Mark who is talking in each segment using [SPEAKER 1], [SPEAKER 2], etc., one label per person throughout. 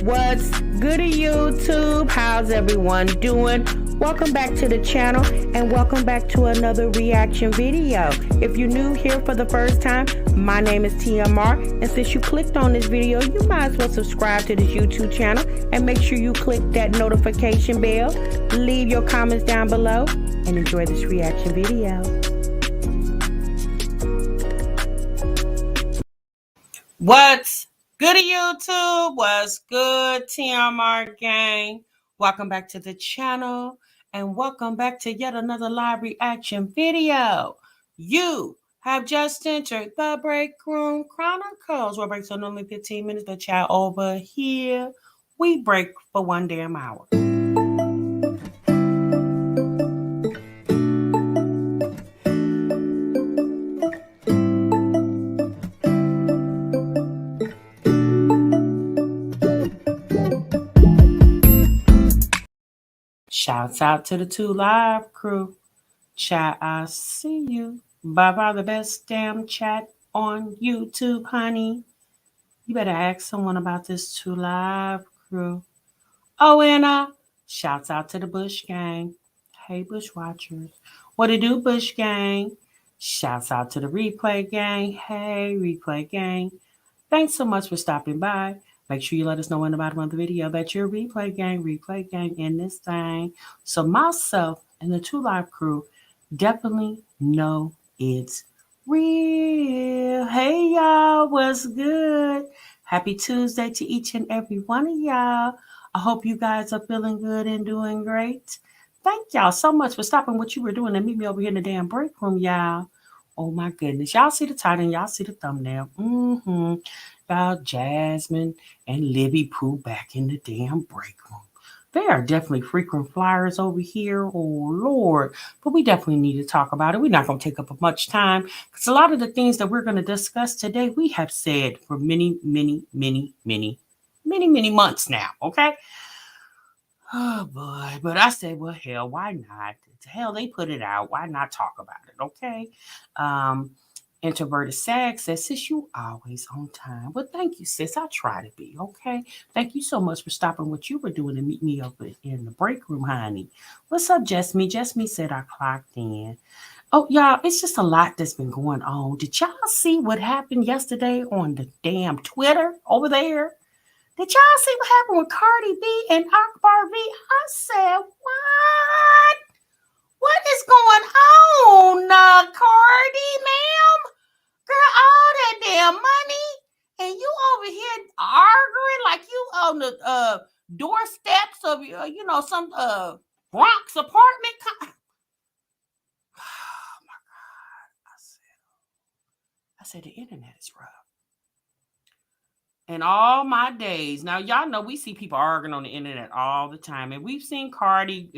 [SPEAKER 1] What's good to YouTube? How's everyone doing? Welcome back to the channel and welcome back to another reaction video. If you're new here for the first time, my name is TMR, and since you clicked on this video, you might as well subscribe to this YouTube channel and make sure you click that notification bell. Leave your comments down below and enjoy this reaction video. What's good to YouTube? What's good, TMR gang? Welcome back to the channel and welcome back to yet another live reaction video. You have just entered the Break Room Chronicles. We'll break so normally 15 minutes, but y'all over here, we break for 1 damn hour. Shouts out to the 2 Live crew. Chat, I see you. By far the best damn chat on YouTube, honey. You better ask someone about this 2 Live crew. Oh, and shouts out to the Bush Gang. Hey, Bush Watchers. What it do, Bush Gang? Shouts out to the Replay Gang. Hey, Replay Gang. Thanks so much for stopping by. Make sure you let us know in the bottom of the video that you're Replay Gang in this thing. So myself and the 2 Live crew definitely know it's real. Hey, y'all, what's good? Happy Tuesday to each and every one of y'all. I hope you guys are feeling good and doing great. Thank y'all so much for stopping what you were doing and meet me over here in the damn break room, y'all. Oh, my goodness. Y'all see the title and y'all see the thumbnail. Y'all, Jasmine and Libby Pooh back in the damn break room. They are definitely frequent flyers over here. Oh, Lord. But we definitely need to talk about it. We're not going to take up much time because a lot of the things that we're going to discuss today, we have said for many months now, okay? Oh, boy. But I said, well, hell, why not? Hell, they put it out. Why not talk about it, okay? Introverted Sag says, sis, you always on time. Well, thank you, sis. I try to be, okay? Thank you so much for stopping what you were doing to meet me up in the break room, honey. What's up, Jasmine? Jasmine said I clocked in. Oh, y'all, it's just a lot that's been going on. Did y'all see what happened yesterday on the damn Twitter over there? Did y'all see what happened with Cardi B and Akbar V? I said, what? What is going on, Cardi, ma'am? Girl, all that damn money, and you over here arguing like you on the doorsteps of some Bronx apartment. Oh my God! I said the internet is rough. In all my days, now y'all know we see people arguing on the internet all the time, and we've seen Cardi,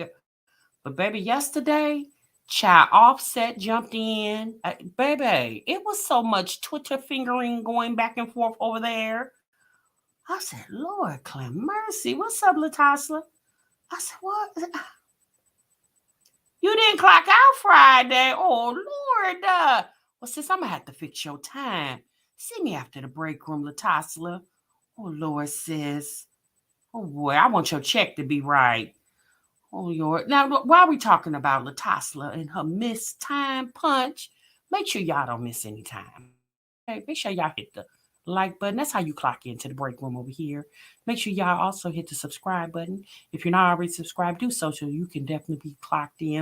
[SPEAKER 1] but baby, yesterday. Child Offset jumped in. Baebay, it was so much Twitter fingering going back and forth over there. I said, Lord, claim mercy. What's up, Latasha? I said, what? You didn't clock out Friday. Oh, Lord. Well, sis, I'm going to have to fix your time. See me after the break room, Latasha. Oh, Lord, sis. Oh, boy, I want your check to be right. Oh, Lord. Now, while we talking about Latasha and her missed time punch, make sure y'all don't miss any time. Okay, make sure y'all hit the like button. That's how you clock into the break room over here. Make sure y'all also hit the subscribe button. If you're not already subscribed, do so you can definitely be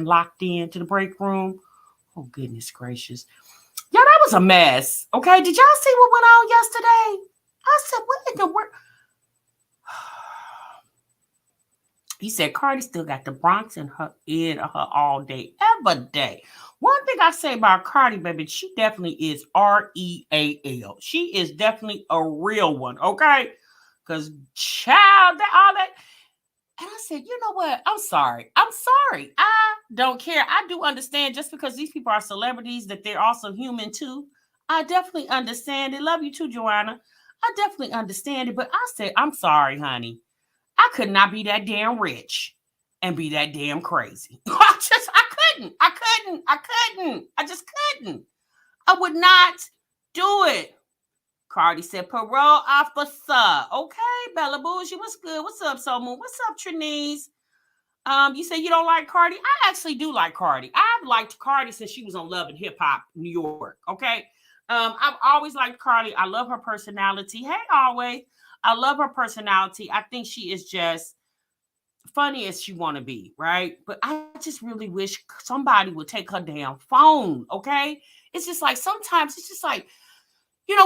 [SPEAKER 1] locked in to the break room. Oh, goodness gracious. Y'all, that was a mess. Okay, did y'all see what went on yesterday? I said, what in the world? He said Cardi still got the Bronx in her all day, every day. One thing I say about Cardi, baby, she definitely is REAL. She is definitely a real one, okay? Because child, all that. And I said, you know what? I'm sorry. I don't care. I do understand just because these people are celebrities that they're also human too. I definitely understand it. Love you too, Joanna. I definitely understand it. But I said, I'm sorry, honey. I could not be that damn rich and be that damn crazy. I couldn't. I just couldn't. I would not do it. Cardi said, parole officer. Okay, Bella Bougie, what's good? What's up, Soul Moon? What's up, Trinise? You say you don't like Cardi? I actually do like Cardi. I've liked Cardi since she was on Love and Hip Hop New York. Okay. I've always liked Cardi. I love her personality. Hey, always. I love her personality. I think she is just funny as she want to be, right? But I just really wish somebody would take her damn phone, okay? It's just like sometimes it's just like,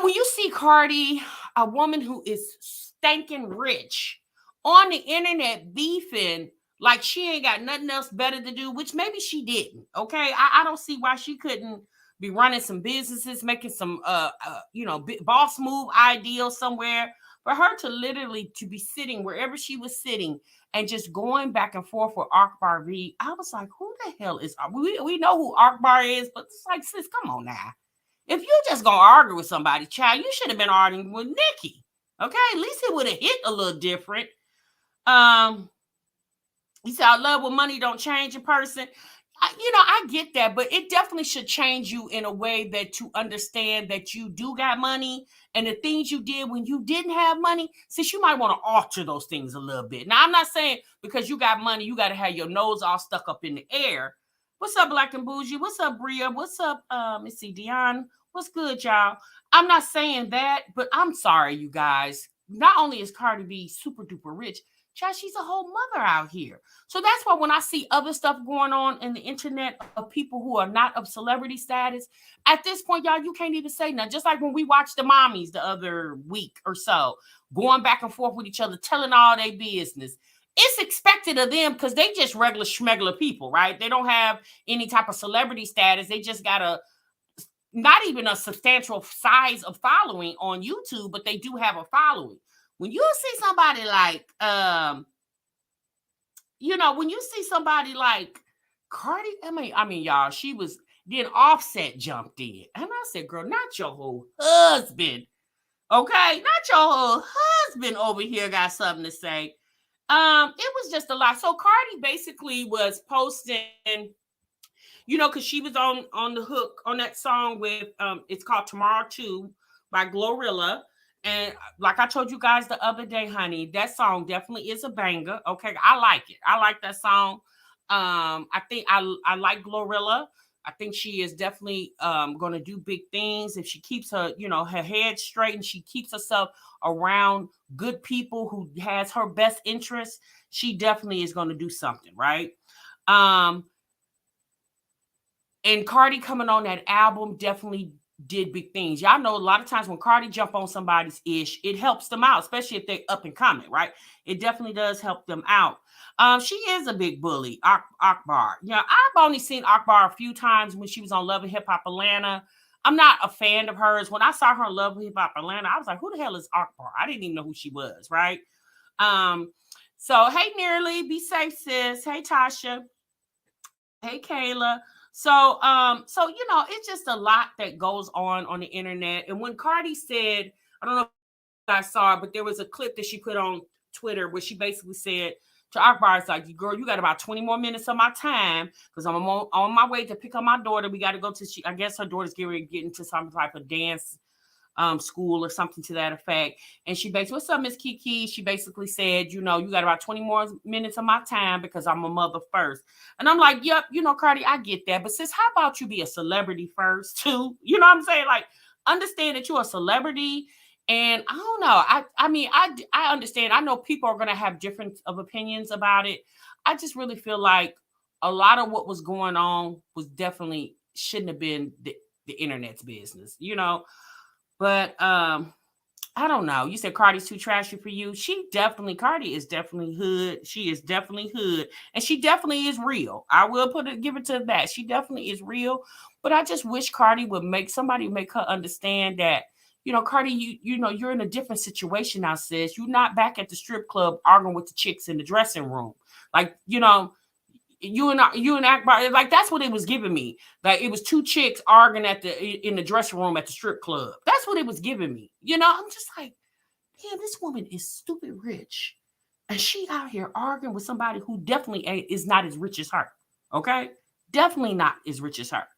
[SPEAKER 1] when you see Cardi, a woman who is stinking rich on the internet beefing like she ain't got nothing else better to do, which maybe she didn't. Okay. I don't see why she couldn't be running some businesses, making some boss move ideals somewhere. For her to literally to be sitting wherever she was sitting and just going back and forth with Akbar V, I was like, who the hell is we know who Akbar is, but it's like, sis, come on now. If you just gonna argue with somebody, child, you should have been arguing with Nikki. Okay, at least it would have hit a little different. He said, I love when money don't change a person. I get that, but it definitely should change you in a way that to understand that you do got money and the things you did when you didn't have money, since you might want to alter those things a little bit. Now, I'm not saying because you got money, you got to have your nose all stuck up in the air. What's up, Black and Bougie? What's up, Bria? What's up, let's see, Dion? What's good, y'all? I'm not saying that, but I'm sorry, you guys. Not only is Cardi B super duper rich, child, she's a whole mother out here. So that's why when I see other stuff going on in the internet of people who are not of celebrity status, at this point, y'all, you can't even say nothing. Just like when we watched the mommies the other week or so, going back and forth with each other, telling all their business. It's expected of them because they just regular schmegular people, right? They don't have any type of celebrity status. They just got not even a substantial size of following on YouTube, but they do have a following. When you see somebody like, when you see somebody like Cardi, I mean, y'all, she was, then Offset jumped in. And I said, girl, not your whole husband. Okay? Not your whole husband over here got something to say. It was just a lot. So Cardi basically was posting, because she was on the hook on that song with, it's called Tomorrow 2 by Glorilla. And like I told you guys the other day, honey, that song definitely is a banger. Okay, I like it. I like that song. I think I like Glorilla. I think she is definitely going to do big things if she keeps her, her head straight and she keeps herself around good people who has her best interests. She definitely is going to do something, right? And Cardi coming on that album definitely did big things. Y'all know a lot of times when Cardi jump on somebody's ish, it helps them out, especially if they're up and coming, right? It definitely does help them out. She is a big bully, Akbar. I've only seen Akbar a few times when she was on Love and Hip Hop Atlanta. I'm not a fan of hers. When I saw her on Love and Hip Hop Atlanta, I was like, who the hell is Akbar? I didn't even know who she was, right? So hey, Nearly, be safe, sis. Hey, Tasha. Hey, Kayla. So it's just a lot that goes on the internet. And when Cardi said, I don't know if you guys saw it, but there was a clip that she put on Twitter where she basically said to Akbar, it's like, girl, you got about 20 more minutes of my time because I'm on my way to pick up my daughter. We got to go to, I guess her daughter's getting into some type of dance school or something to that effect. And she basically, what's up, Miss Kiki? She basically said, you got about 20 more minutes of my time because I'm a mother first. And I'm like, yep, Cardi, I get that. But sis, how about you be a celebrity first too? You know what I'm saying? Like, understand that you're a celebrity. And I don't know. I understand. I know people are going to have different of opinions about it. I just really feel like a lot of what was going on was definitely shouldn't have been the internet's business, But I don't know. You said Cardi's too trashy for you. Cardi is definitely hood. She is definitely hood. And she definitely is real. I will give it to that. She definitely is real. But I just wish Cardi would make her understand that, Cardi, you're in a different situation now, sis. You're not back at the strip club arguing with the chicks in the dressing room. Like, you and Akbar, like that's what it was giving me. Like it was two chicks arguing in the dressing room at the strip club. That's what it was giving me. I'm just like, damn, this woman is stupid rich, and she out here arguing with somebody who definitely is not as rich as her. Okay, definitely not as rich as her.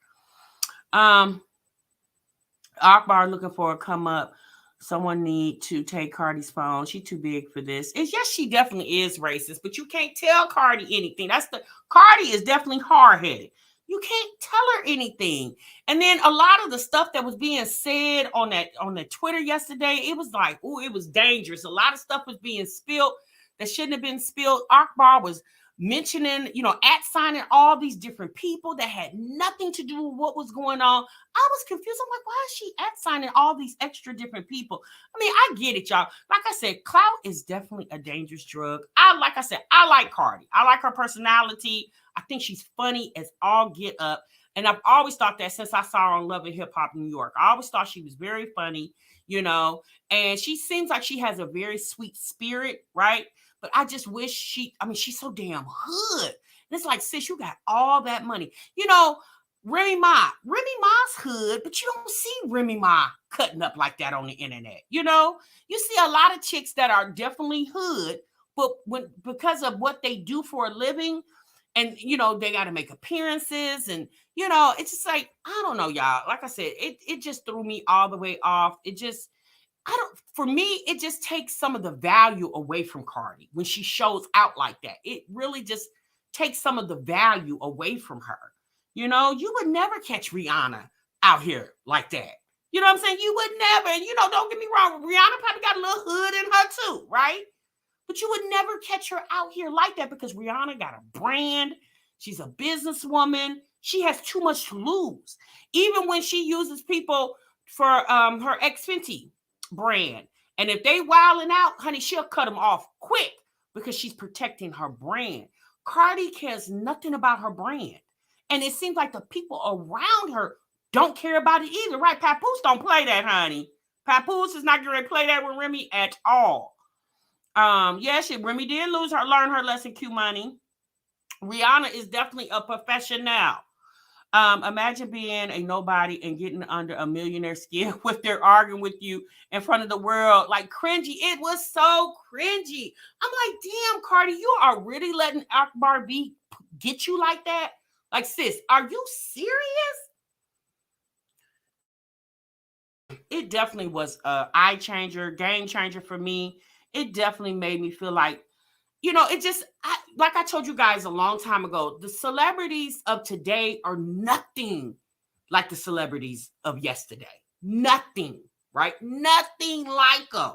[SPEAKER 1] Akbar looking for a come up. Someone need to take Cardi's phone. She's too big for this. And yes, she definitely is racist, but you can't tell Cardi anything. Cardi is definitely hard headed. You can't tell her anything. And then a lot of the stuff that was being said on the Twitter yesterday, it was like, oh, it was dangerous. A lot of stuff was being spilled that shouldn't have been spilled. Akbar was mentioning, at signing all these different people that had nothing to do with what was going on. I was confused. I'm like, why is she at signing all these extra different people? I mean, I get it, y'all. Like I said, clout is definitely a dangerous drug. Like I said, I like Cardi. I like her personality. I think she's funny as all get up. And I've always thought that since I saw her on Love and Hip Hop New York. I always thought she was very funny, and she seems like she has a very sweet spirit, right? But I just wish she's so damn hood. And it's like, sis, you got all that money. Remy Ma's hood, but you don't see Remy Ma cutting up like that on the internet. You see a lot of chicks that are definitely hood, but because of what they do for a living, and they got to make appearances, and it's just like, I don't know, y'all. Like I said, it just threw me all the way off. For me, it just takes some of the value away from Cardi when she shows out like that. It really just takes some of the value away from her. You would never catch Rihanna out here like that. You know what I'm saying? You would never. And, don't get me wrong. Rihanna probably got a little hood in her too, right? But you would never catch her out here like that because Rihanna got a brand. She's a businesswoman. She has too much to lose. Even when she uses people for her ex Fenty brand. And if they wilding out, honey, she'll cut them off quick because she's protecting her brand. Cardi cares nothing about her brand. And it seems like the people around her don't care about it either, right? Papoose don't play that, honey. Papoose is not going to play that with Remy at all. Remy did learn her lesson, Q Money. Rihanna is definitely a professional. Imagine being a nobody and getting under a millionaire skin with their arguing with you in front of the world. Like, cringy. It was so cringy. I'm like, damn, Cardi, you are really letting Akbar get you like that? Like, sis, are you serious? It definitely was a eye changer, game changer for me. It definitely made me feel like, like I told you guys a long time ago, the celebrities of today are nothing like the celebrities of yesterday. Nothing, right? Nothing like them.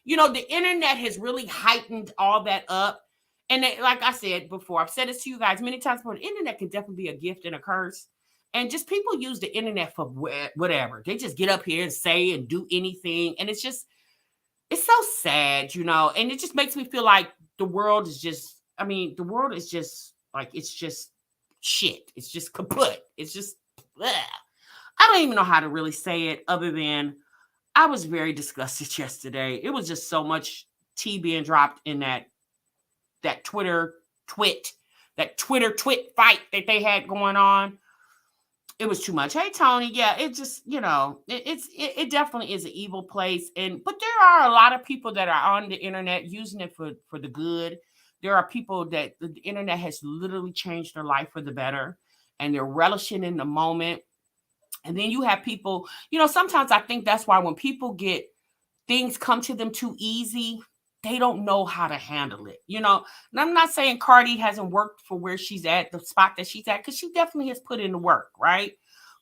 [SPEAKER 1] The internet has really heightened all that up. And like I said before, I've said this to you guys many times before, the internet can definitely be a gift and a curse. And just people use the internet for whatever. They just get up here and say and do anything. And it's so sad, and it just makes me feel like the world is just like, it's just shit. It's just kaput. It's just, bleh. I don't even know how to really say it other than I was very disgusted yesterday. It was just so much tea being dropped in that Twitter twit fight that they had going on. It was too much. Hey, Tony. Yeah, it just, it definitely is an evil place. But there are a lot of people that are on the internet using it for the good. There are people that the internet has literally changed their life for the better, and they're relishing in the moment. And then you have people, sometimes I think that's why when people get things come to them too easy, they don't know how to handle it, And I'm not saying Cardi hasn't worked for where she's at, the spot that she's at, because she definitely has put in the work, right?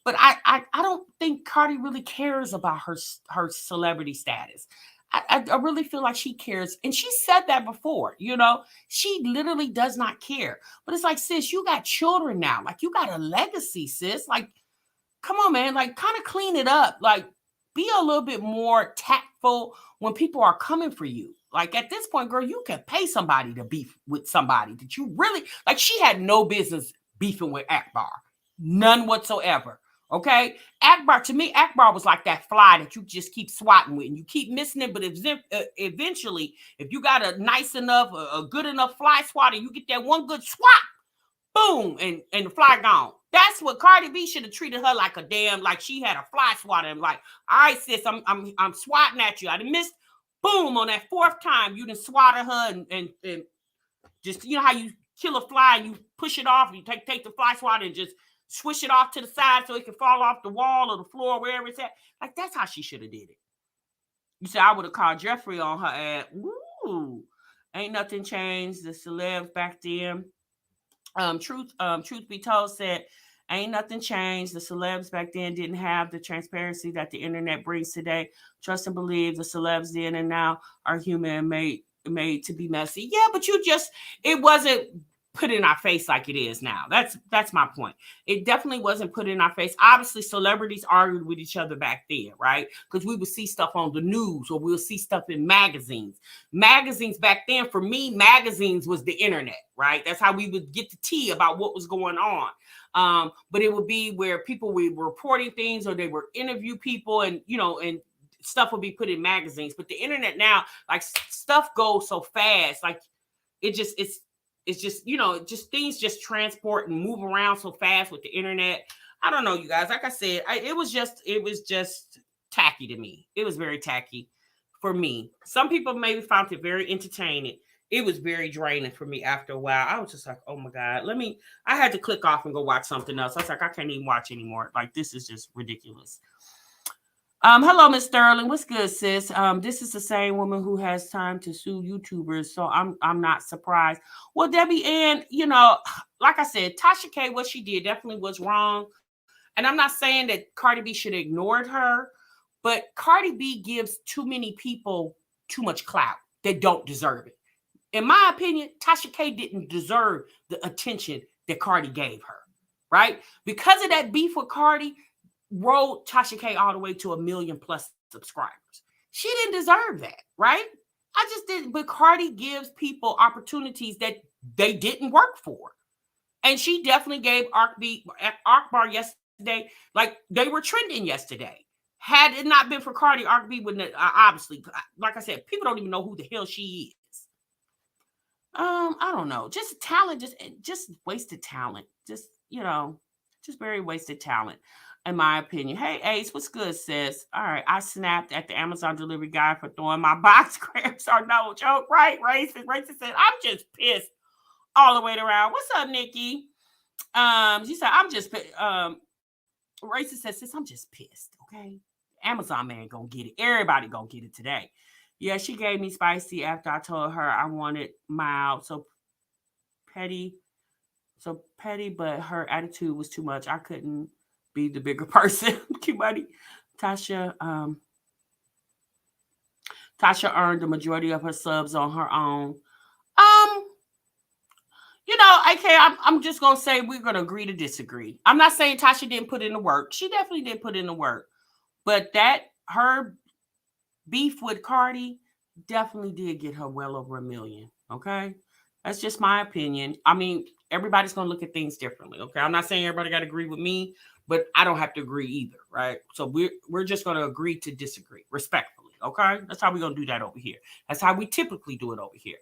[SPEAKER 1] But I don't think Cardi really cares about her celebrity status. I really feel like she cares. And she said that before, she literally does not care. But it's like, sis, you got children now. Like, you got a legacy, sis. Like, come on, man. Like, kind of clean it up. Like, be a little bit more tactful when people are coming for you. Like, at this point, girl, you can pay somebody to beef with somebody that you really, like, she had no business beefing with Akbar. None whatsoever. Okay? To me, Akbar was like that fly that you just keep swatting with and you keep missing it. But eventually, if you got a nice enough, a good enough fly swatter, you get that one good swat, boom, and the fly gone. That's what Cardi B should have treated her like like she had a fly swatter. And like, all right, sis, I'm swatting at you. I done missed, boom, on that fourth time, you done swatted her and just, how you kill a fly and you push it off, and you take the fly swatter and just swish it off to the side so it can fall off the wall or the floor, wherever it's at. Like, that's how she should have did it. You said I would have called Jeffrey on her ad. Woo! Ain't nothing changed. The celebs back then. Truth be told, said ain't nothing changed. The celebs back then didn't have the transparency that the internet brings today. Trust and believe the celebs then and now are human and made to be messy. Yeah, but it wasn't put in our face like it is now. That's my point. It definitely wasn't put in our face. Obviously, celebrities argued with each other back then, right? Because we would see stuff on the news or we'll see stuff in magazines. Magazines back then, for me, magazines was the internet, right? That's how we would get the tea about what was going on. But it would be where people were reporting things or they would interview people and stuff would be put in magazines. But the internet now, like, stuff goes so fast, like it's just just things just transport and move around so fast with the internet. I don't know, you guys. Like I said, it was just tacky to me. It was very tacky for me. Some people maybe found it very entertaining. It was very draining for me after a while. I was just like, oh my God, I had to click off and go watch something else. I was like, I can't even watch anymore. Like, this is just ridiculous. Hello, Miss Sterling. What's good, sis? This is the same woman who has time to sue YouTubers, so I'm not surprised. Well, Debbie Ann, like I said, Tasha K, what she did definitely was wrong. And I'm not saying that Cardi B should have ignored her, but Cardi B gives too many people too much clout that don't deserve it. In my opinion, Tasha K didn't deserve the attention that Cardi gave her, right? Because of that beef with Cardi, rode Tasha K all the way to 1 million plus subscribers. She didn't deserve that, right? I just didn't. But Cardi gives people opportunities that they didn't work for. And she definitely gave Akbar yesterday, like they were trending yesterday. Had it not been for Cardi, Akbar wouldn't obviously, like I said, people don't even know who the hell she is. I don't know. Just talent, just wasted talent. Just very wasted talent, in my opinion. Hey Ace, what's good, sis? All right, I snapped at the Amazon delivery guy for throwing my box cramps are no joke, right? Racist said, I'm just pissed all the way around. What's up, Nikki? She said, I'm just Racist says, sis, I'm just pissed, okay? Amazon man gonna get it. Everybody gonna get it today. Yeah, she gave me spicy after I told her I wanted mild. Petty, so petty, but her attitude was too much. I couldn't be the bigger person. Cute buddy. Tasha, Tasha earned the majority of her subs on her own. I'm just gonna say we're gonna agree to disagree. I'm not saying Tasha didn't put in the work. She definitely did put in the work, but that her beef with Cardi definitely did get her well over 1 million. Okay, that's just my opinion. I mean, everybody's gonna look at things differently. Okay, I'm not saying everybody got to agree with me, but I don't have to agree either, right? So we're just gonna agree to disagree respectfully. Okay, that's how we're gonna do that over here. That's how we typically do it over here.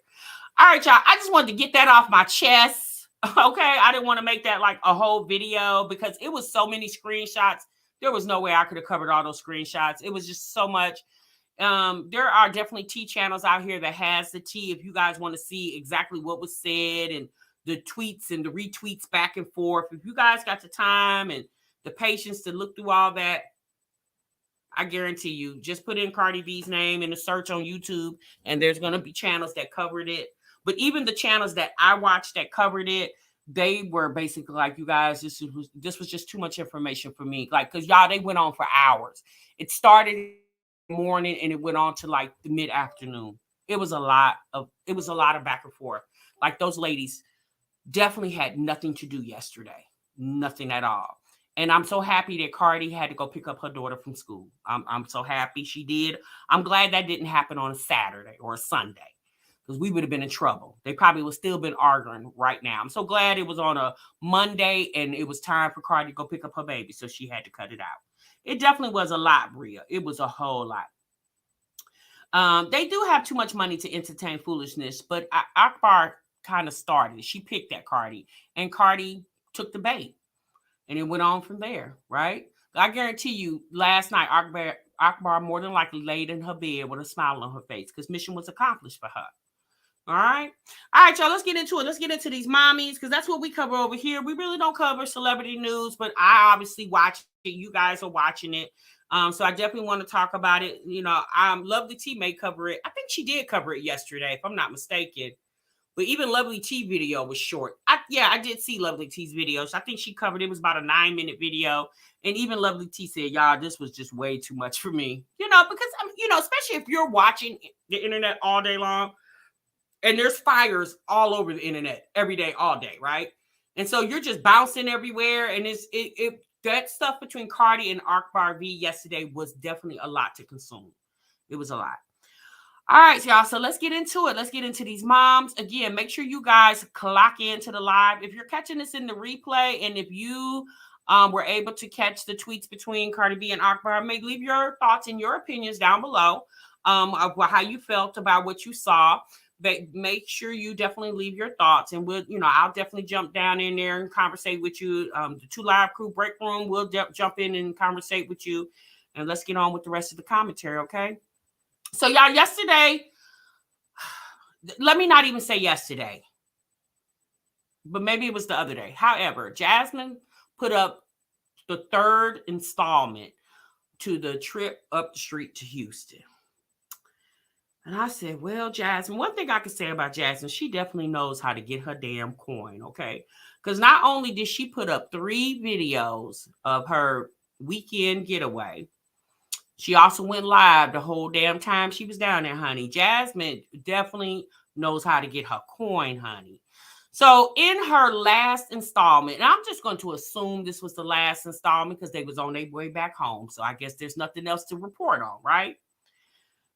[SPEAKER 1] All right, y'all. I just wanted to get that off my chest. Okay, I didn't want to make that like a whole video because it was so many screenshots. There was no way I could have covered all those screenshots. It was just so much. There are definitely tea channels out here that has the tea. If you guys want to see exactly what was said and the tweets and the retweets back and forth, if you guys got the time and the patience to look through all that, I guarantee you, just put in Cardi B's name in the search on YouTube, and there's going to be channels that covered it. But even the channels that I watched that covered it, they were basically like, you guys, this was just too much information for me. Like, because y'all, they went on for hours. It started in the morning and it went on to like the mid-afternoon. It was a lot of back and forth. Like, those ladies definitely had nothing to do yesterday. Nothing at all. And I'm so happy that Cardi had to go pick up her daughter from school. I'm so happy she did. I'm glad that didn't happen on a Saturday or a Sunday, because we would have been in trouble. They probably would still been arguing right now. I'm so glad it was on a Monday and it was time for Cardi to go pick up her baby, so she had to cut it out. It definitely was a lot, Bria. It was a whole lot. They do have too much money to entertain foolishness, but Akbar kind of started. She picked at Cardi, and Cardi took the bait. And it went on from there, right? I guarantee you, last night, Akbar more than likely laid in her bed with a smile on her face because mission was accomplished for her. All right. All right, y'all. Let's get into it. Let's get into these mommies because that's what we cover over here. We really don't cover celebrity news, but I obviously watch it. You guys are watching it. So I definitely want to talk about it. You know, Lovely T may cover it. I think she did cover it yesterday, if I'm not mistaken. But even Lovely T video was short. I did see Lovely T's video. So I think she covered it. It was about a 9-minute video. And even Lovely T said, y'all, this was just way too much for me. You know, because, especially if you're watching the internet all day long and there's fires all over the internet every day, all day, right? And so you're just bouncing everywhere. And that stuff between Cardi and Akbar V yesterday was definitely a lot to consume. It was a lot. All right, y'all. So let's get into it. Let's get into these moms. Again, make sure you guys clock into the live. If you're catching this in the replay, and if you were able to catch the tweets between Cardi B and Akbar, leave your thoughts and your opinions down below of how you felt about what you saw. But make sure you definitely leave your thoughts, and I'll definitely jump down in there and conversate with you. The Two Live Crew break room will jump in and conversate with you, and let's get on with the rest of the commentary. Okay. So y'all, yesterday, let me not even say yesterday, but maybe it was the other day. However, Jasmine put up the 3rd installment to the trip up the street to Houston. And I said, well, Jasmine, one thing I can say about Jasmine, she definitely knows how to get her damn coin, okay? Because not only did she put up 3 videos of her weekend getaway, she also went live the whole damn time she was down there, honey. Jasmine definitely knows how to get her coin, honey. So in her last installment, and I'm just going to assume this was the last installment because they was on their way back home. So I guess there's nothing else to report on, right?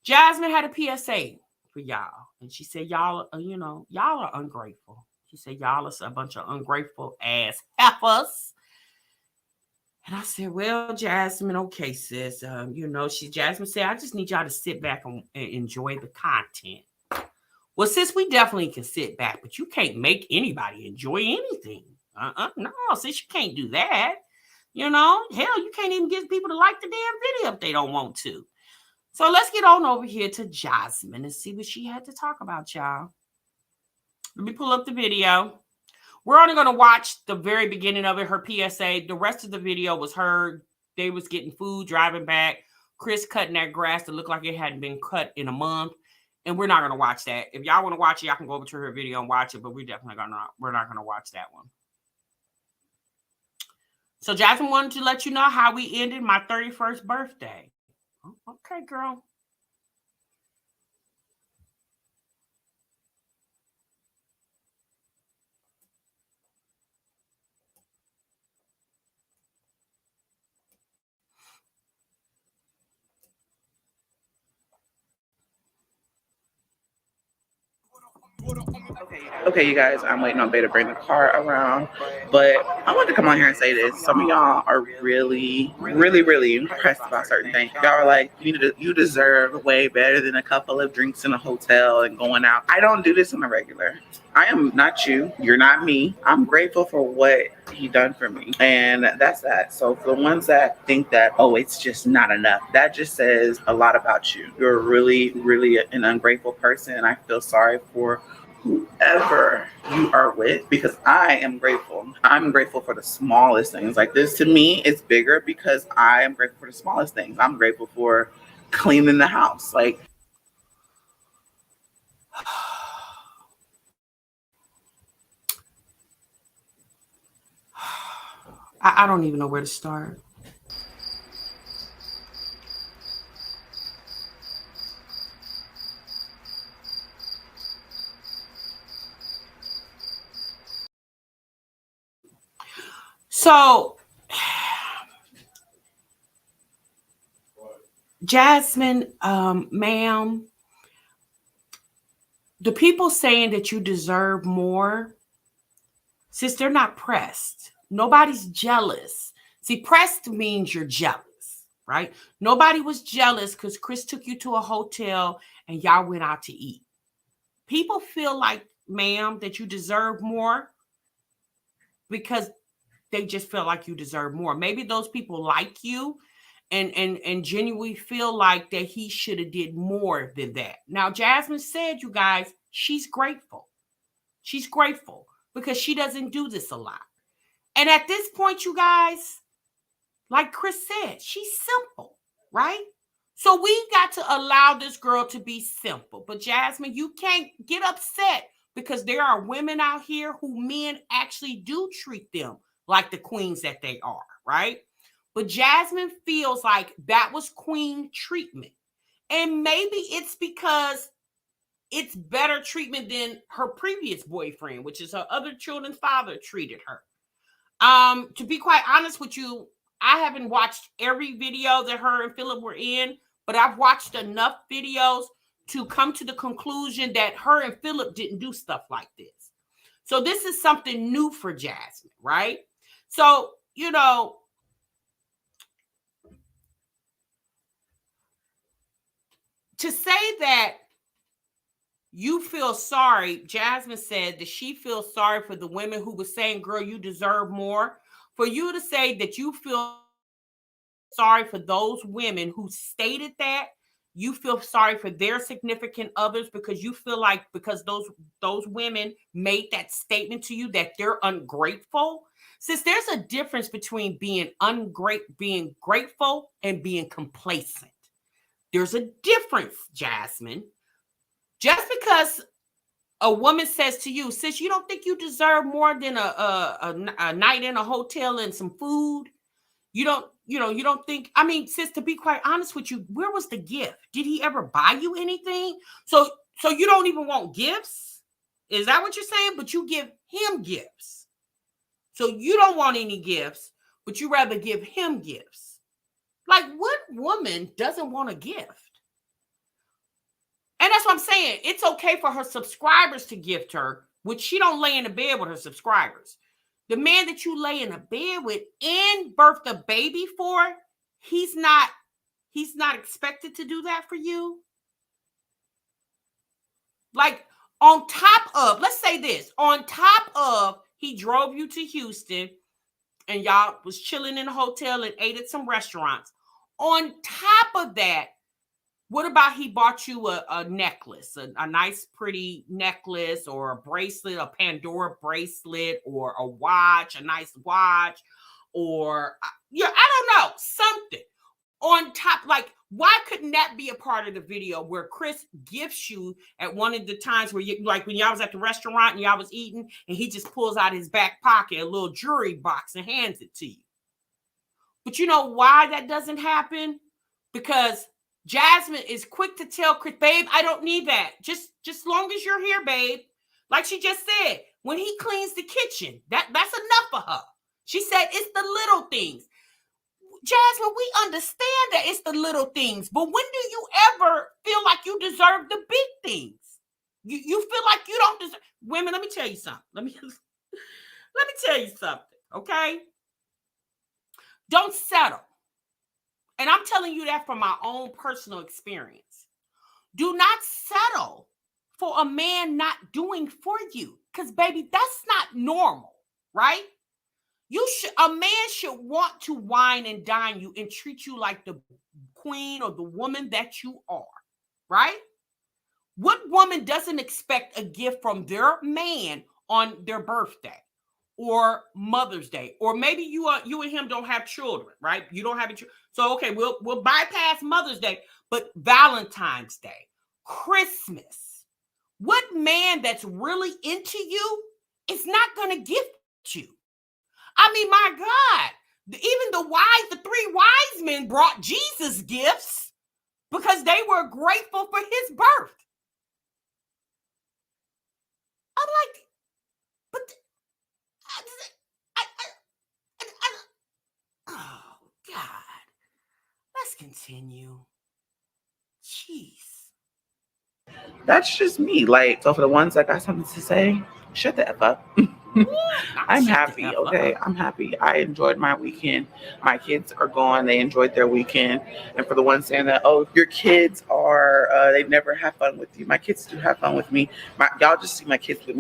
[SPEAKER 1] Jasmine had a PSA for y'all. And she said, y'all are ungrateful. She said, y'all are a bunch of ungrateful ass heifers. And I said, well, Jasmine, okay, sis. Jasmine said, I just need y'all to sit back and enjoy the content. Well, sis, we definitely can sit back, but you can't make anybody enjoy anything. No, sis, you can't do that. Hell, you can't even get people to like the damn video if they don't want to. So let's get on over here to Jasmine and see what she had to talk about, y'all. Let me pull up the video. We're only going to watch the very beginning of it, her PSA. The rest of the video was her. They was getting food, driving back. Chris cutting that grass that looked like it hadn't been cut in a month. And we're not going to watch that. If y'all want to watch it, y'all can go over to her video and watch it. But we're not going to watch that one. So Jasmine wanted to let you know how we ended my 31st birthday. Okay, girl.
[SPEAKER 2] Okay, you guys, I'm waiting on Bay to bring the car around, but I want to come on here and say this. Some of y'all are really, really, really impressed about certain things. Y'all are like, you deserve way better than a couple of drinks in a hotel and going out. I don't do this on a regular. I am not you. You're not me. I'm grateful for what he done for me. And that's that. So for the ones that think that, oh, it's just not enough, that just says a lot about you. You're really, really an ungrateful person. And I feel sorry for whoever you are with, because I am grateful. I'm grateful for the smallest things. Like this, to me, it's bigger because I am grateful for the smallest things. I'm grateful for cleaning the house. Like,
[SPEAKER 1] I don't even know where to start. So, Jasmine, ma'am, the people saying that you deserve more, since they're not pressed, nobody's jealous. See, pressed means you're jealous, right? Nobody was jealous because Chris took you to a hotel and y'all went out to eat. People feel like, ma'am, that you deserve more because they just feel like you deserve more. Maybe those people like you and genuinely feel like that he should have did more than that. Now, Jasmine said, you guys, she's grateful. She's grateful because she doesn't do this a lot. And at this point, you guys, like Chris said, she's simple, right? So we got to allow this girl to be simple. But Jasmine, you can't get upset because there are women out here who men actually do treat them like the queens that they are, right? But Jasmine feels like that was queen treatment. And maybe it's because it's better treatment than her previous boyfriend, which is her other children's father treated her. To be quite honest with you, I haven't watched every video that her and Philip were in, but I've watched enough videos to come to the conclusion that her and Philip didn't do stuff like this. So this is something new for Jasmine, right? So, you know, to say that you feel sorry, Jasmine said that she feels sorry for the women who were saying, girl, you deserve more. For you to say that you feel sorry for those women who stated that, you feel sorry for their significant others because you feel like because those women made that statement to you that they're ungrateful. Since there's a difference between being grateful and being complacent. There's a difference, Jasmine. Just because a woman says to you, sis, you don't think you deserve more than a night in a hotel and some food? You don't think, I mean, sis, to be quite honest with you, where was the gift? Did he ever buy you anything? So you don't even want gifts? Is that what you're saying? But you give him gifts. So you don't want any gifts, but you rather give him gifts. Like, what woman doesn't want a gift? And that's what I'm saying. It's okay for her subscribers to gift her, which she don't lay in the bed with her subscribers. The man that you lay in a bed with and birthed a baby for, he's not expected to do that for you. Like, on top of, let's say this, on top of he drove you to Houston and y'all was chilling in a hotel and ate at some restaurants. On top of that, what about he bought you a necklace, a nice, pretty necklace or a bracelet, a Pandora bracelet or a watch, a nice watch, or, I don't know, something on top. Like, why couldn't that be a part of the video where Chris gifts you at one of the times where you, like when y'all was at the restaurant and y'all was eating and he just pulls out his back pocket, a little jewelry box and hands it to you? But you know why that doesn't happen? Because Jasmine is quick to tell Chris, babe, I don't need that. Just long as you're here, babe. Like she just said, when he cleans the kitchen, that's enough for her. She said it's the little things. Jasmine, we understand that it's the little things, but when do you ever feel like you deserve the big things? You feel like you don't deserve. Women, let me tell you something. Let me tell you something, okay? Don't settle. And I'm telling you that from my own personal experience. Do not settle for a man not doing for you. Because, baby, that's not normal, right? A man should want to wine and dine you and treat you like the queen or the woman that you are, right? What woman doesn't expect a gift from their man on their birthday or Mother's Day? Or maybe you and him don't have children, right? You don't have children. So, okay, we'll bypass Mother's Day, but Valentine's Day, Christmas. What man that's really into you is not going to gift you? I mean, my God, even the three wise men brought Jesus gifts because they were grateful for his birth. I'm like, but oh, God. Let's continue. Jeez.
[SPEAKER 2] That's just me. Like, so for the ones that got something to say, shut the F up. I'm happy, okay? I'm happy. I enjoyed my weekend. My kids are gone. They enjoyed their weekend. And for the ones saying that, oh, your kids are, they never have fun with you. My kids do have fun with me. Y'all just see my kids with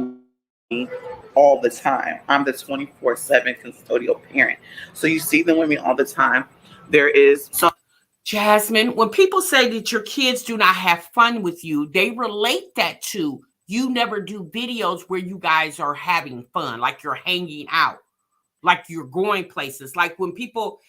[SPEAKER 2] me all the time. I'm the 24/7 custodial parent. So you see them with me all the time. There is some.
[SPEAKER 1] Jasmine, when people say that your kids do not have fun with you, they relate that to you never do videos where you guys are having fun, like you're hanging out, like you're going places. Like when people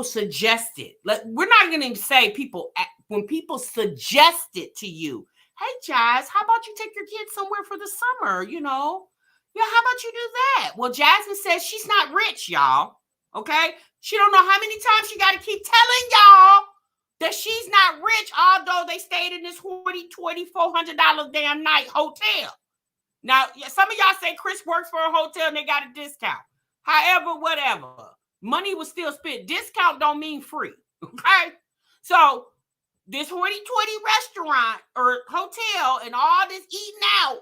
[SPEAKER 1] suggest it, like, we're not going to say people, when people suggest it to you, hey, Jazz, how about you take your kids somewhere for the summer? You know, yeah, how about you do that? Well, Jasmine says she's not rich, y'all. Okay. She don't know how many times she got to keep telling y'all that she's not rich, although they stayed in this $400 damn night hotel. Now, some of y'all say Chris works for a hotel and they got a discount. However, whatever. Money was still spent. Discount don't mean free. Okay? So this hoity-toity restaurant or hotel and all this eating out,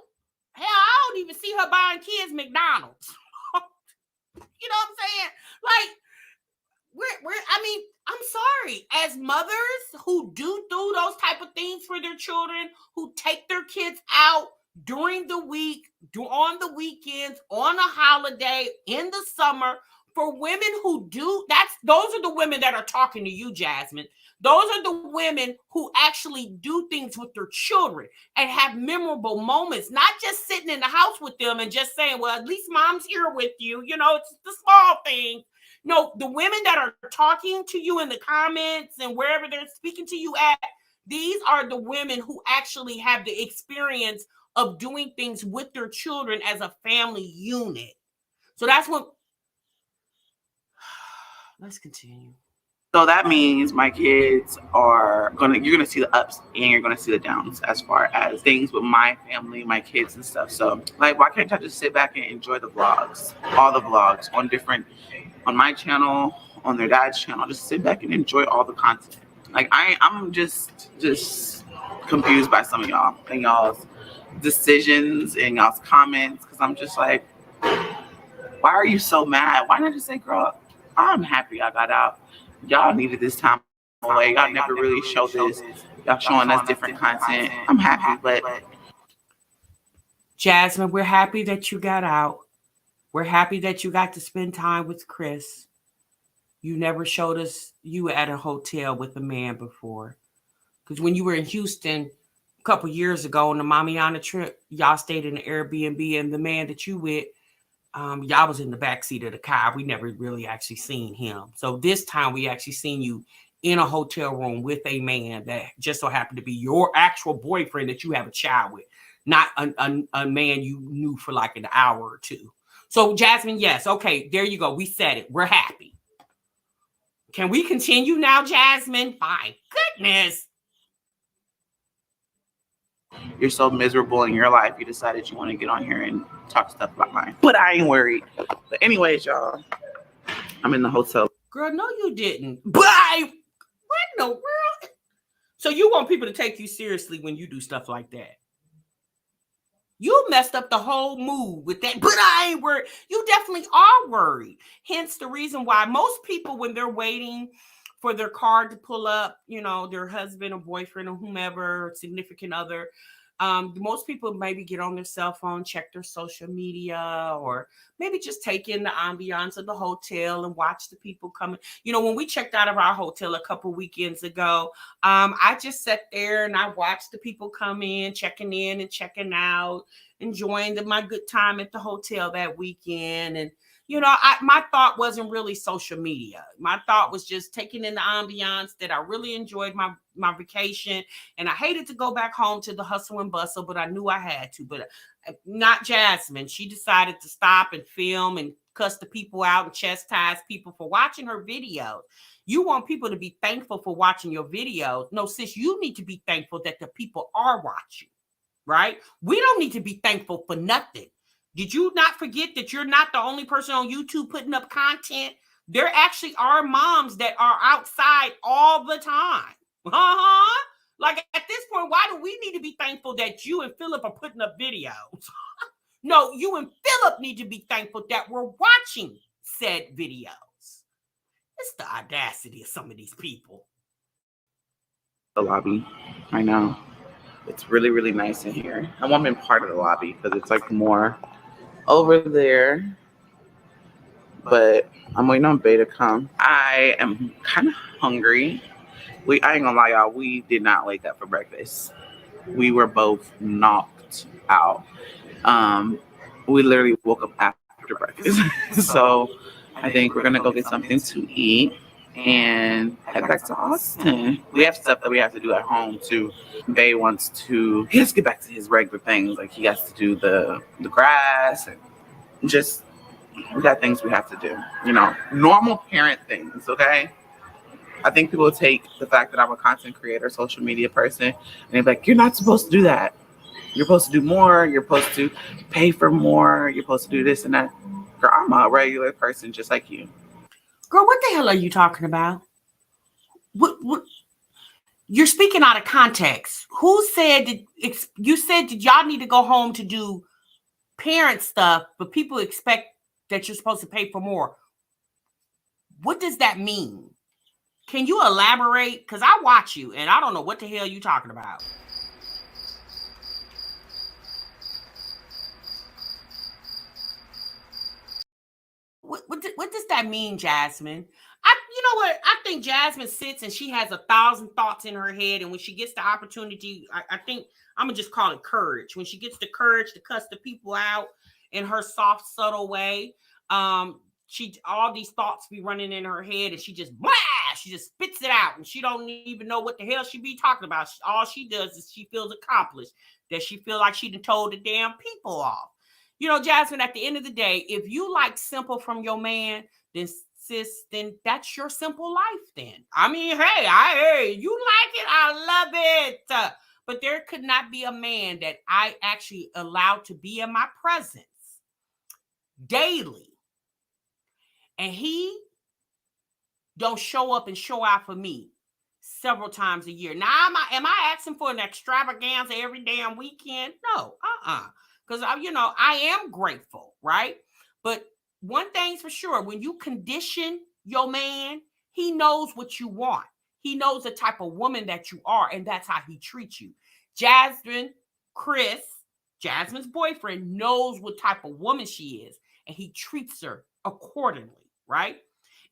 [SPEAKER 1] hell, I don't even see her buying kids McDonald's. You know what I'm saying? Like, I mean, I'm sorry. As mothers who do those type of things for their children, who take their kids out during the week, on the weekends, on a holiday, in the summer, for women who do, those are the women that are talking to you, Jasmine. Those are the women who actually do things with their children and have memorable moments, not just sitting in the house with them and just saying, well, at least mom's here with you. You know, it's the small things. No, the women that are talking to you in the comments and wherever they're speaking to you at, these are the women who actually have the experience of doing things with their children as a family unit. So that's what. Let's continue.
[SPEAKER 2] So that means my kids you're gonna see the ups and you're gonna see the downs as far as things with my family, my kids and stuff. So like, why can't I just sit back and enjoy the vlogs, all the vlogs on my channel, on their dad's channel, just sit back and enjoy all the content. Like I'm just confused by some of y'all and y'all's decisions and y'all's comments, because I'm just like, why are you so mad? Why not just say, girl, I'm happy I got out. Y'all needed this time away. Y'all never really showed this. Y'all showing us different content. I'm happy, but
[SPEAKER 1] Jasmine, we're happy that you got out. We're happy that you got to spend time with Chris. You never showed us you at a hotel with a man before. Because when you were in Houston a couple years ago on the Mamiana trip, y'all stayed in the Airbnb, and the man that you with, y'all was in the backseat of the car. We never really actually seen him. So this time we actually seen you in a hotel room with a man that just so happened to be your actual boyfriend that you have a child with, not a man you knew for like an hour or two. So Jasmine, yes, okay, there you go. We said it. We're happy. Can we continue now, Jasmine? My goodness.
[SPEAKER 2] You're so miserable in your life, you decided you want to get on here and talk stuff about mine. But I ain't worried. But anyways, y'all, I'm in the hotel.
[SPEAKER 1] Girl, no, you didn't. But what in the world? So you want people to take you seriously when you do stuff like that? You messed up the whole mood with that. But I ain't worried. You definitely are worried. Hence the reason why most people, when they're waiting for their car to pull up, you know, their husband or boyfriend or whomever, significant other, most people maybe get on their cell phone, check their social media, or maybe just take in the ambiance of the hotel and watch the people coming. You know, when we checked out of our hotel a couple weekends ago, I just sat there and I watched the people come in and checking out, enjoying my good time at the hotel that weekend. And you know, my thought wasn't really social media. My thought was just taking in the ambiance, that I really enjoyed my vacation. And I hated to go back home to the hustle and bustle, but I knew I had to. But not Jasmine. She decided to stop and film and cuss the people out and chastise people for watching her videos. You want people to be thankful for watching your videos. No, sis, you need to be thankful that the people are watching, right? We don't need to be thankful for nothing. Did you not forget that you're not the only person on YouTube putting up content? There actually are moms that are outside all the time. Like at this point, why do we need to be thankful that you and Philip are putting up videos? No, you and Philip need to be thankful that we're watching said videos. It's the audacity of some of these people.
[SPEAKER 2] The lobby right now. It's really, really nice in here. I want to be part of the lobby because it's like more over there, but I'm waiting on Bay to come. I am kind of hungry. I ain't gonna lie, y'all, we did not wake up for breakfast. We were both knocked out. We literally woke up after breakfast. So I think we're gonna go get something to eat and head back to Austin. We have stuff that we have to do at home too. He has to get back to his regular things. Like he has to do the grass and just we got things we have to do. Normal parent things, okay? I think people take the fact that I'm a content creator, social media person, and they're like, you're not supposed to do that. You're supposed to do more. You're supposed to pay for more. You're supposed to do this and that. Girl, I'm a regular person just like you.
[SPEAKER 1] Girl, what the hell are you talking about? What you're speaking out of context. Who said that? You said that y'all need to go home to do parent stuff, but people expect that you're supposed to pay for more. What does that mean? Can you elaborate? Because I watch you and I don't know what the hell you're talking about. What does that mean, Jasmine? You know what? I think Jasmine sits and she has 1,000 thoughts in her head, and when she gets the opportunity, I think I'm gonna just call it courage. When she gets the courage to cuss the people out in her soft, subtle way, she all these thoughts be running in her head, and she just blah, she just spits it out, and she don't even know what the hell she be talking about. All she does is she feels accomplished, that she feel like she done told the damn people off. Jasmine, at the end of the day, if you like simple from your man, then sis, then that's your simple life then. I mean, hey, you like it, I love it. But there could not be a man that I actually allowed to be in my presence daily, and he don't show up and show out for me several times a year. Now, am I asking for an extravaganza every damn weekend? No, because I am grateful, right? But one thing's for sure, when you condition your man, he knows what you want. He knows the type of woman that you are, and that's how he treats you. Jasmine's boyfriend, knows what type of woman she is, and he treats her accordingly, right?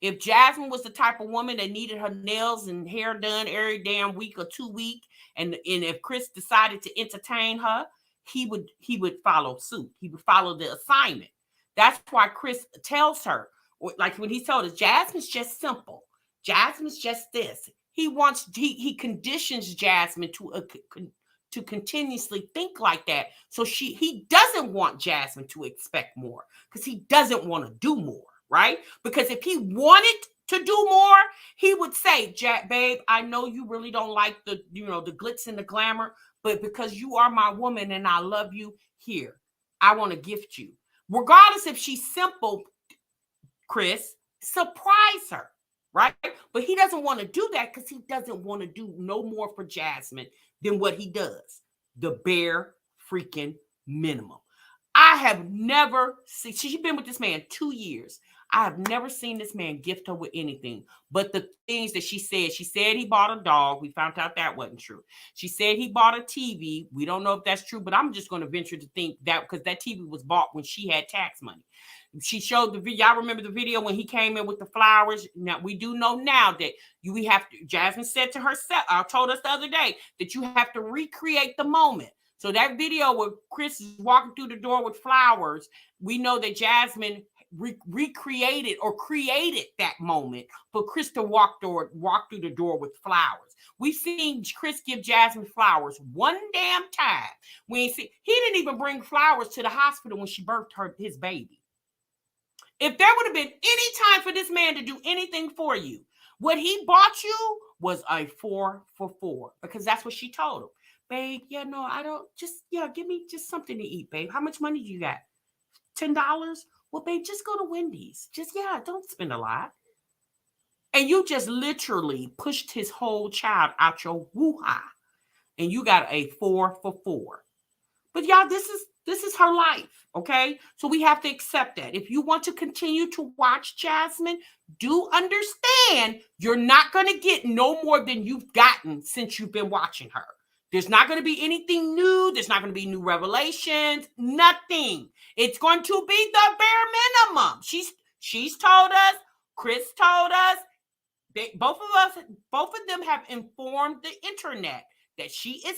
[SPEAKER 1] If Jasmine was the type of woman that needed her nails and hair done every damn week or 2 weeks, and if Chris decided to entertain her, he would follow suit. He would follow the assignment. That's why Chris tells her, like when he told us, Jasmine's just simple. Jasmine's just this. He conditions Jasmine to continuously think like that. So he doesn't want Jasmine to expect more, because he doesn't want to do more, right? Because if he wanted to do more, he would say, babe, I know you really don't like the glitz and the glamour, but because you are my woman and I love you, here, I want to gift you. Regardless if she's simple, Chris, surprise her, right? But he doesn't want to do that because he doesn't want to do no more for Jasmine than what he does. The bare freaking minimum. I have never seen, she's been with this man 2 years. I have never seen this man gift her with anything but the things that she said. She said he bought a dog. We found out that wasn't true. She said he bought a TV. We don't know if that's true, but I'm just going to venture to think that because that TV was bought when she had tax money. She showed the video. Y'all remember the video when he came in with the flowers? Now, we do know now that we have to, Jasmine said to herself, told us the other day, that you have to recreate the moment. So that video where Chris is walking through the door with flowers, we know that Jasmine recreated or created that moment for Chris to walk through the door with flowers. We've seen Chris give Jasmine flowers one damn time. He didn't even bring flowers to the hospital when she birthed his baby. If there would have been any time for this man to do anything for you, what he bought you was a 4 for $4, because that's what she told him. Babe, I don't, give me just something to eat, babe. How much money do you got? $10? Well, babe, just go to Wendy's. Don't spend a lot. And you just literally pushed his whole child out your woo-ha. And you got a 4 for $4. But y'all, this is her life, okay? So we have to accept that. If you want to continue to watch Jasmine, do understand you're not going to get no more than you've gotten since you've been watching her. There's not going to be anything new. There's not going to be new revelations. Nothing. It's going to be the bare minimum. She's told us. Chris told us. Both of them have informed the internet that she is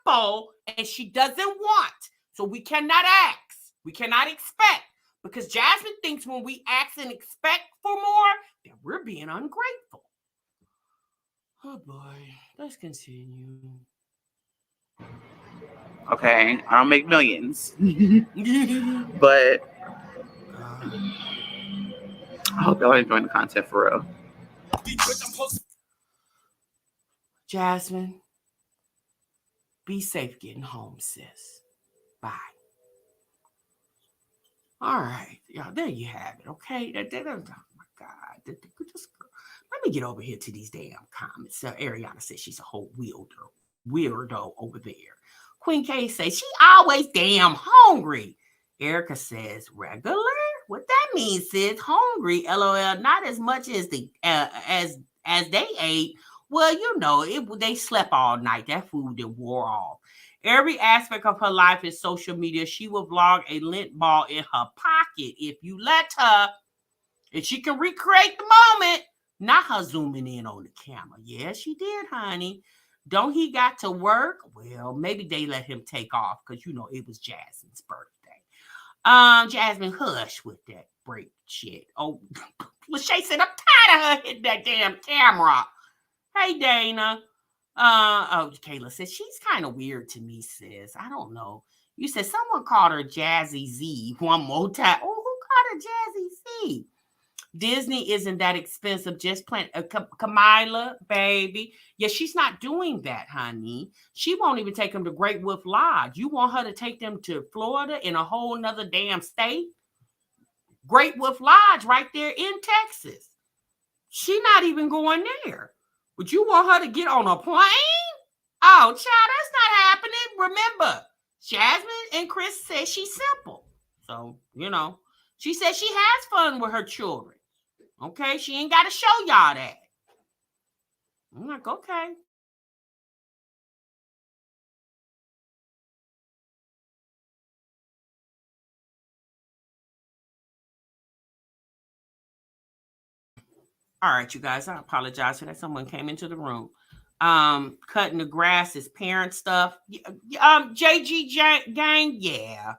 [SPEAKER 1] simple and she doesn't want So we cannot ask. We cannot expect. Because Jasmine thinks when we ask and expect for more, then we're being ungrateful. Oh boy, let's continue.
[SPEAKER 2] Okay, I don't make millions, but I hope y'all are enjoying the content for real.
[SPEAKER 1] Jasmine, be safe getting home, sis. Bye. All right, y'all, there you have it, okay? Oh my God. Let me get over here to these damn comments. So Ariana says she's a whole weirdo over there. Queen K says she always damn hungry. Erica says regular? What that means, sis? Hungry, LOL. Not as much as as they ate. Well, you know, they slept all night. That food that wore off. Every aspect of her life is social media. She will vlog a lint ball in her pocket if you let her. And she can recreate the moment. Not her zooming in on the camera. Yeah, she did, honey. Don't he got to work? Well, maybe they let him take off because, you know, it was Jasmine's birthday. Jasmine, hush with that break shit. Oh, Lachey said, I'm tired of her hitting that damn camera. Hey, Dana. Kayla says, she's kind of weird to me, sis. I don't know. You said someone called her Jazzy Z one more time. Oh, who called her Jazzy Z? Disney isn't that expensive. Just plant Kamila, baby. Yeah, she's not doing that, honey. She won't even take them to Great Wolf Lodge. You want her to take them to Florida in a whole nother damn state? Great Wolf Lodge right there in Texas. She not even going there. Would you want her to get on a plane? Oh, child, that's not happening. Remember, Jasmine and Chris said she's simple. So, you know, she said she has fun with her children. Okay, she ain't got to show y'all that. I'm like, okay. All right, you guys, I apologize for that. Someone came into the room. Cutting the grass is parent stuff. JG gang, yeah.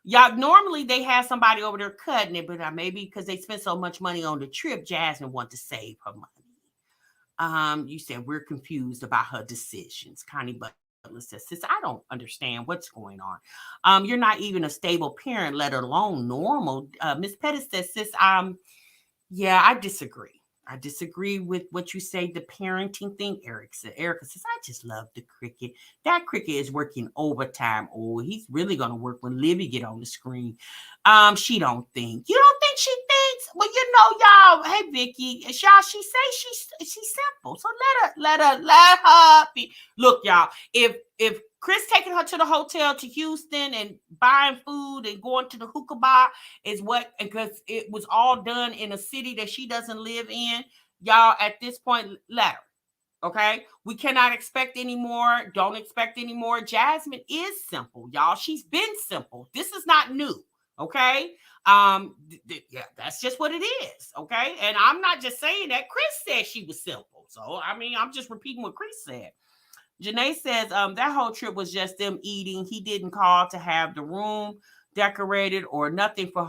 [SPEAKER 1] Y'all normally they have somebody over there cutting it, but maybe because they spent so much money on the trip, Jasmine want to save her money. You said we're confused about her decisions. Connie Butler says, sis, I don't understand what's going on. You're not even a stable parent, let alone normal. Miss Pettis says, sis, yeah, I disagree. I disagree with what you say, the parenting thing. Erica says, I just love the cricket. That cricket is working overtime. Oh, he's really gonna work when Libby get on the screen. She don't think. You don't think she thinks? Well, you know, y'all. Hey, Vicky, y'all. She say she's simple. So let her be. Look, y'all. If Chris taking her to the hotel to Houston and buying food and going to the hookah bar is what, because it was all done in a city that she doesn't live in. Y'all, at this point, let her. Okay, we cannot expect anymore. Don't expect anymore. Jasmine is simple, y'all. She's been simple. This is not new. Okay, yeah, that's just what it is. Okay, and I'm not just saying that. Chris said she was simple, so I mean, I'm just repeating what Chris said. Janae says that whole trip was just them eating. He didn't call to have the room decorated or nothing for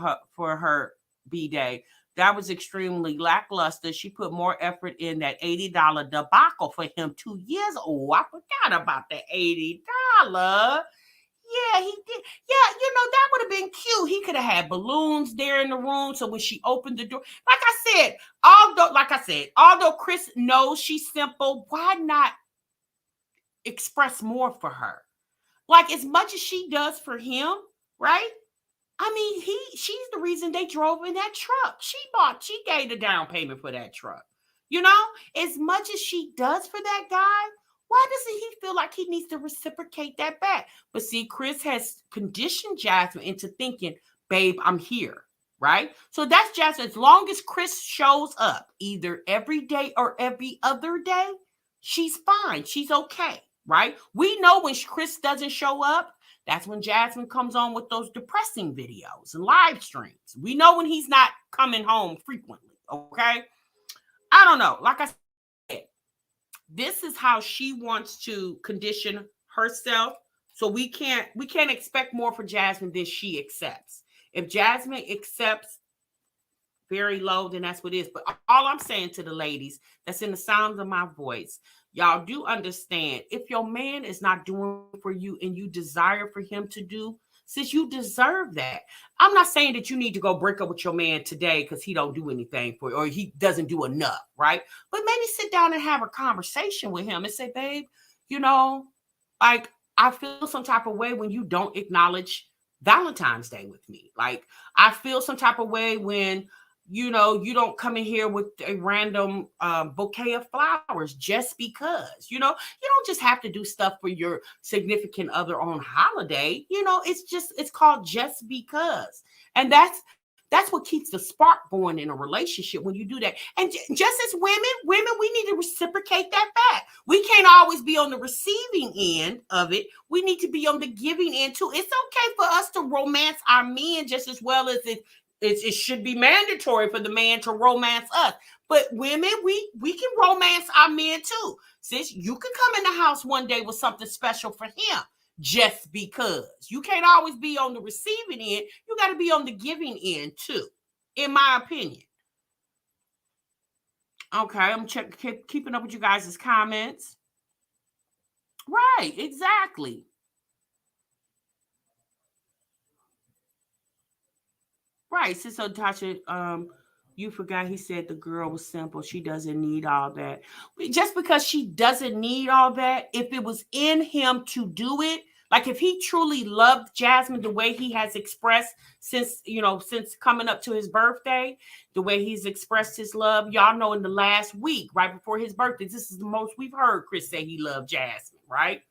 [SPEAKER 1] her B-day. That was extremely lackluster. She put more effort in that $80 debacle for him 2 years. Oh, I forgot about the $80. Yeah, he did. Yeah, you know, that would have been cute. He could have had balloons there in the room. So when she opened the door, like I said, although Chris knows she's simple, why not express more for her? Like as much as she does for him, right? I mean, she's the reason they drove in that truck. She gave the down payment for that truck. You know, as much as she does for that guy, why doesn't he feel like he needs to reciprocate that back? But see, Chris has conditioned Jasmine into thinking, babe, I'm here. Right? So that's Jasmine. As long as Chris shows up either every day or every other day, she's fine. She's okay. Right? We know when Chris doesn't show up, that's when Jasmine comes on with those depressing videos and live streams. We know when he's not coming home frequently, okay? I don't know. Like I said, this is how she wants to condition herself So we can't expect more for Jasmine than she accepts. If Jasmine accepts very low, then that's what it is. But all I'm saying to the ladies that's in the sound of my voice, y'all do understand if your man is not doing for you and you desire for him to do, since you deserve that. I'm not saying that you need to go break up with your man today because he don't do anything for you or he doesn't do enough, right? But maybe sit down and have a conversation with him and say, babe, you know, like I feel some type of way when you don't acknowledge Valentine's Day with me. Like I feel some type of way when you don't come in here with a random bouquet of flowers just because. You don't just have to do stuff for your significant other on holiday. It's called just because, and that's what keeps the spark going in a relationship when you do that. And just as women, we need to reciprocate that back. We can't always be on the receiving end of it. We need to be on the giving end too. It's okay for us to romance our men just as well as it should be mandatory for the man to romance us. But women, we can romance our men too. Since you can come in the house one day with something special for him just because. You can't always be on the receiving end. You got to be on the giving end too, in my opinion. Okay, keeping up with you guys' comments. Right, exactly. Right. So Tasha, you forgot he said the girl was simple. She doesn't need all that. Just because she doesn't need all that, if it was in him to do it, like if he truly loved Jasmine the way he has expressed since coming up to his birthday, the way he's expressed his love, y'all know in the last week, right before his birthday, this is the most we've heard Chris say he loved Jasmine, right?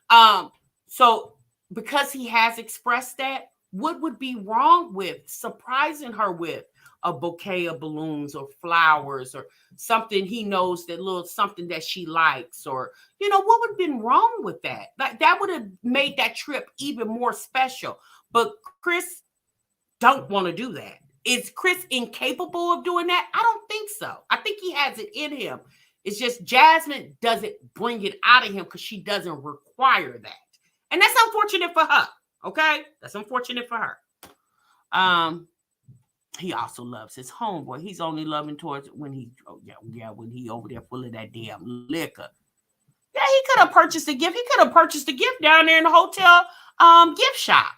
[SPEAKER 1] Um, so because he has expressed that, what would be wrong with surprising her with a bouquet of balloons or flowers or something he knows that little something that she likes, or what would have been wrong with that? Like that would have made that trip even more special. But Chris don't want to do that. Is Chris incapable of doing that? I don't think so. I think he has it in him. It's just Jasmine doesn't bring it out of him because she doesn't require that. And that's unfortunate for her. Okay? That's unfortunate for her. Um, he also loves his homeboy. He's only loving towards when he over there full of that damn liquor. Yeah, he could have purchased a gift. He could have purchased a gift down there in the hotel gift shop.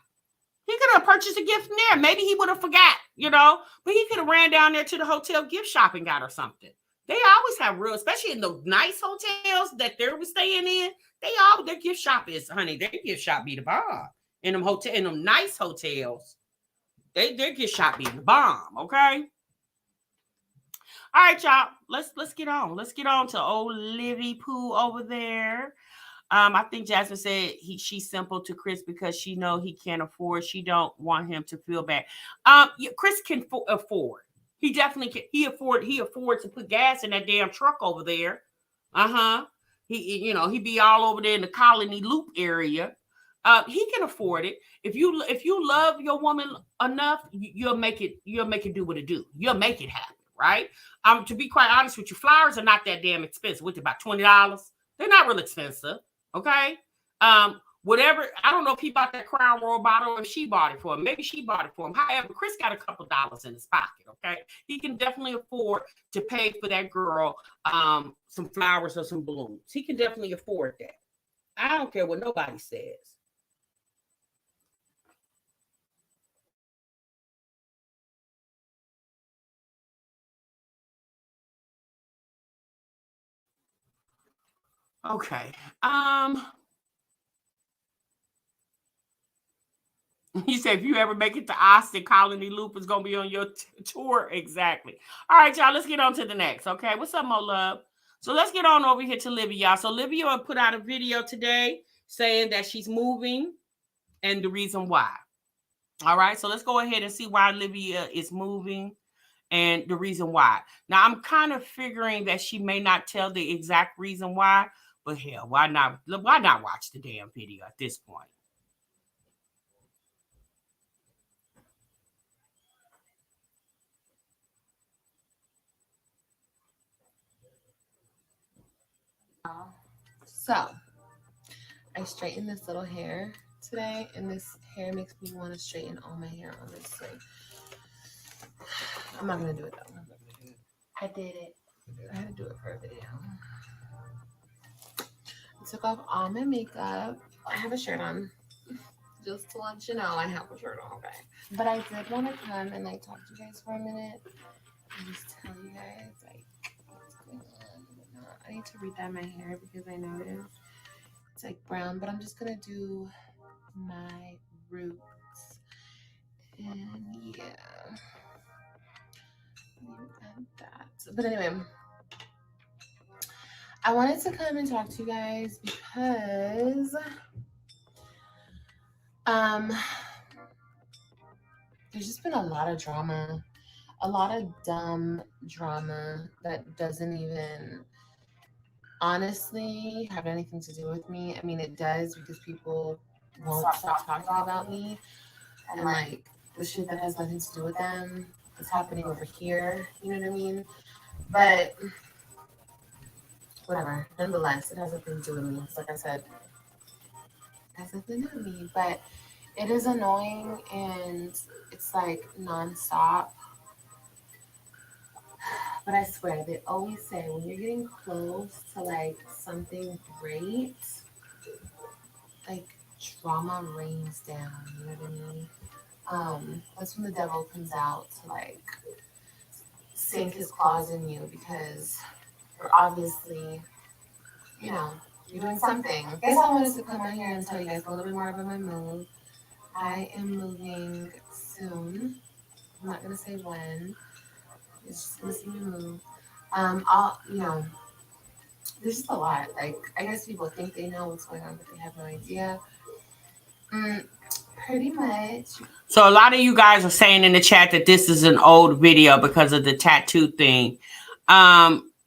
[SPEAKER 1] He could have purchased a gift from there. Maybe he would have forgot. But he could have ran down there to the hotel gift shop and got her something. They always have real, especially in the nice hotels that they were staying in. Their gift shop is, honey, their gift shop be the bomb. In them nice hotels, their gift shop be the bomb. Okay. All right, y'all. Let's get on. Let's get on to old Libby Pooh over there. I think Jasmine said she's simple to Chris because she know he can't afford. She don't want him to feel bad. Chris can afford. He definitely can. He affords to put gas in that damn truck over there. Uh-huh. He be all over there in the Colony Loop area. He can afford it. If you love your woman enough, you'll make it do what it do. You'll make it happen, right? To be quite honest with you, flowers are not that damn expensive. What's it, about $20? They're not real expensive. Okay. Whatever. I don't know if he bought that Crown Royal bottle or if she bought it for him. Maybe she bought it for him. However, Chris got a couple dollars in his pocket. Okay. He can definitely afford to pay for that girl some flowers or some balloons. He can definitely afford that. I don't care what nobody says. Okay. You said if you ever make it to Austin, Colony Loop is gonna be on your tour. Exactly. All right, y'all. Let's get on to the next. Okay. What's up, Mo Love? So let's get on over here to Libby, y'all. So Libby put out a video today saying that she's moving and the reason why. All right. So let's go ahead and see why Libya is moving and the reason why. Now I'm kind of figuring that she may not tell the exact reason why, but hell, why not? Why not watch the damn video at this point?
[SPEAKER 3] So I straightened this little hair today, and this hair makes me want to straighten all my hair, honestly. I'm not going to do it, though. I did it. I had to do it for a video. I took off all my makeup. I have a shirt on. Just to let you know, I have a shirt on, okay? But I did want to come and like talk to you guys for a minute and just tell you guys like what's going on and whatnot. I need to redye my hair because I noticed it's like brown, but I'm just gonna do my roots. And yeah, leave it at that. But anyway, I wanted to come and talk to you guys because there's just been a lot of drama, a lot of dumb drama that doesn't even honestly have anything to do with me. I mean, it does because people won't stop talking about me, and like the shit that has nothing to do with them is happening over here. You know what I mean? But whatever. Nonetheless, it has nothing to do with me. It's like I said, it has nothing to do with me. But it is annoying and it's like nonstop. But I swear, they always say when you're getting close to like something great, like drama rains down. You know what I mean? That's when the devil comes out to like sink his claws in you because you're obviously, you know, you're doing something. I guess I wanted to come out here and tell you guys a little bit more about my move. I am moving soon. I'm not gonna say when. It's just gonna see me move. There's just a lot. Like, I guess people think they know what's going on, but they have no idea. Pretty much.
[SPEAKER 1] So a lot of you guys are saying in the chat that this is an old video because of the tattoo thing.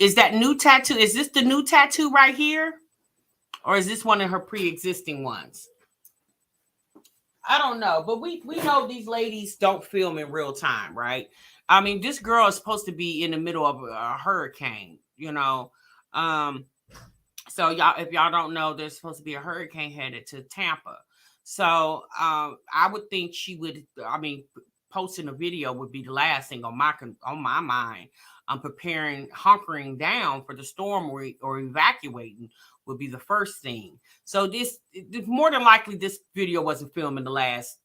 [SPEAKER 1] Is that new tattoo? Is this the new tattoo right here? Or is this one of her pre-existing ones? I don't know, but we know these ladies don't film in real time, right? I mean, this girl is supposed to be in the middle of a hurricane, you know. So y'all, if y'all don't know, there's supposed to be a hurricane headed to Tampa. So I would think she would. I mean, posting a video would be the last thing on my mind. I'm preparing, hunkering down for the storm or evacuating would be the first thing. So this more than likely this video wasn't filmed in the last.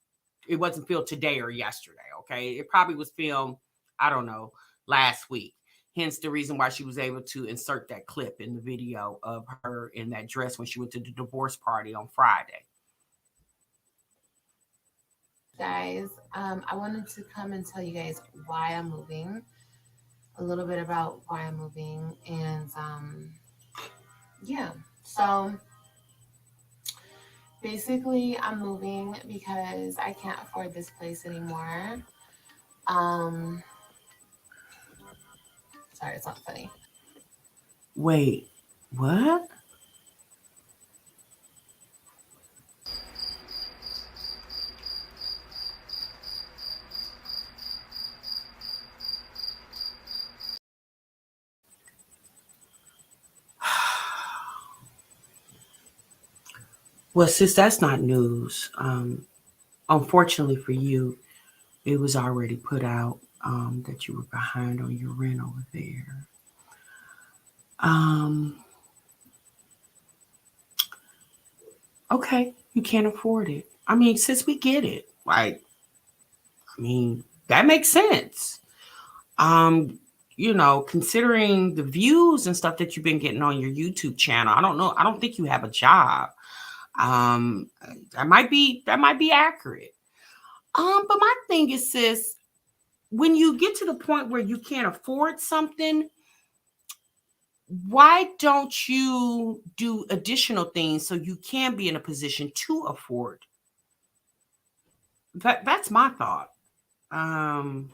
[SPEAKER 1] It wasn't filmed today or yesterday. Okay, it probably was filmed. I don't know, last week. Hence the reason why she was able to insert that clip in the video of her in that dress when she went to the divorce party on Friday.
[SPEAKER 3] Guys, I wanted to come and tell you guys why I'm moving, a little bit about why I'm moving, and yeah. So basically, I'm moving because I can't afford this place anymore. Sorry, it's not funny.
[SPEAKER 1] Wait, what? Well, sis, that's not news. Unfortunately for you, it was already put out that you were behind on your rent over there. Okay, you can't afford it. I mean, sis, we get it. Like, I mean, that makes sense. You know, considering the views and stuff that you've been getting on your YouTube channel, I don't know. I don't think you have a job. That might be accurate. But my thing is, sis, when you get to the point where you can't afford something, why don't you do additional things so you can be in a position to afford? That's my thought. Am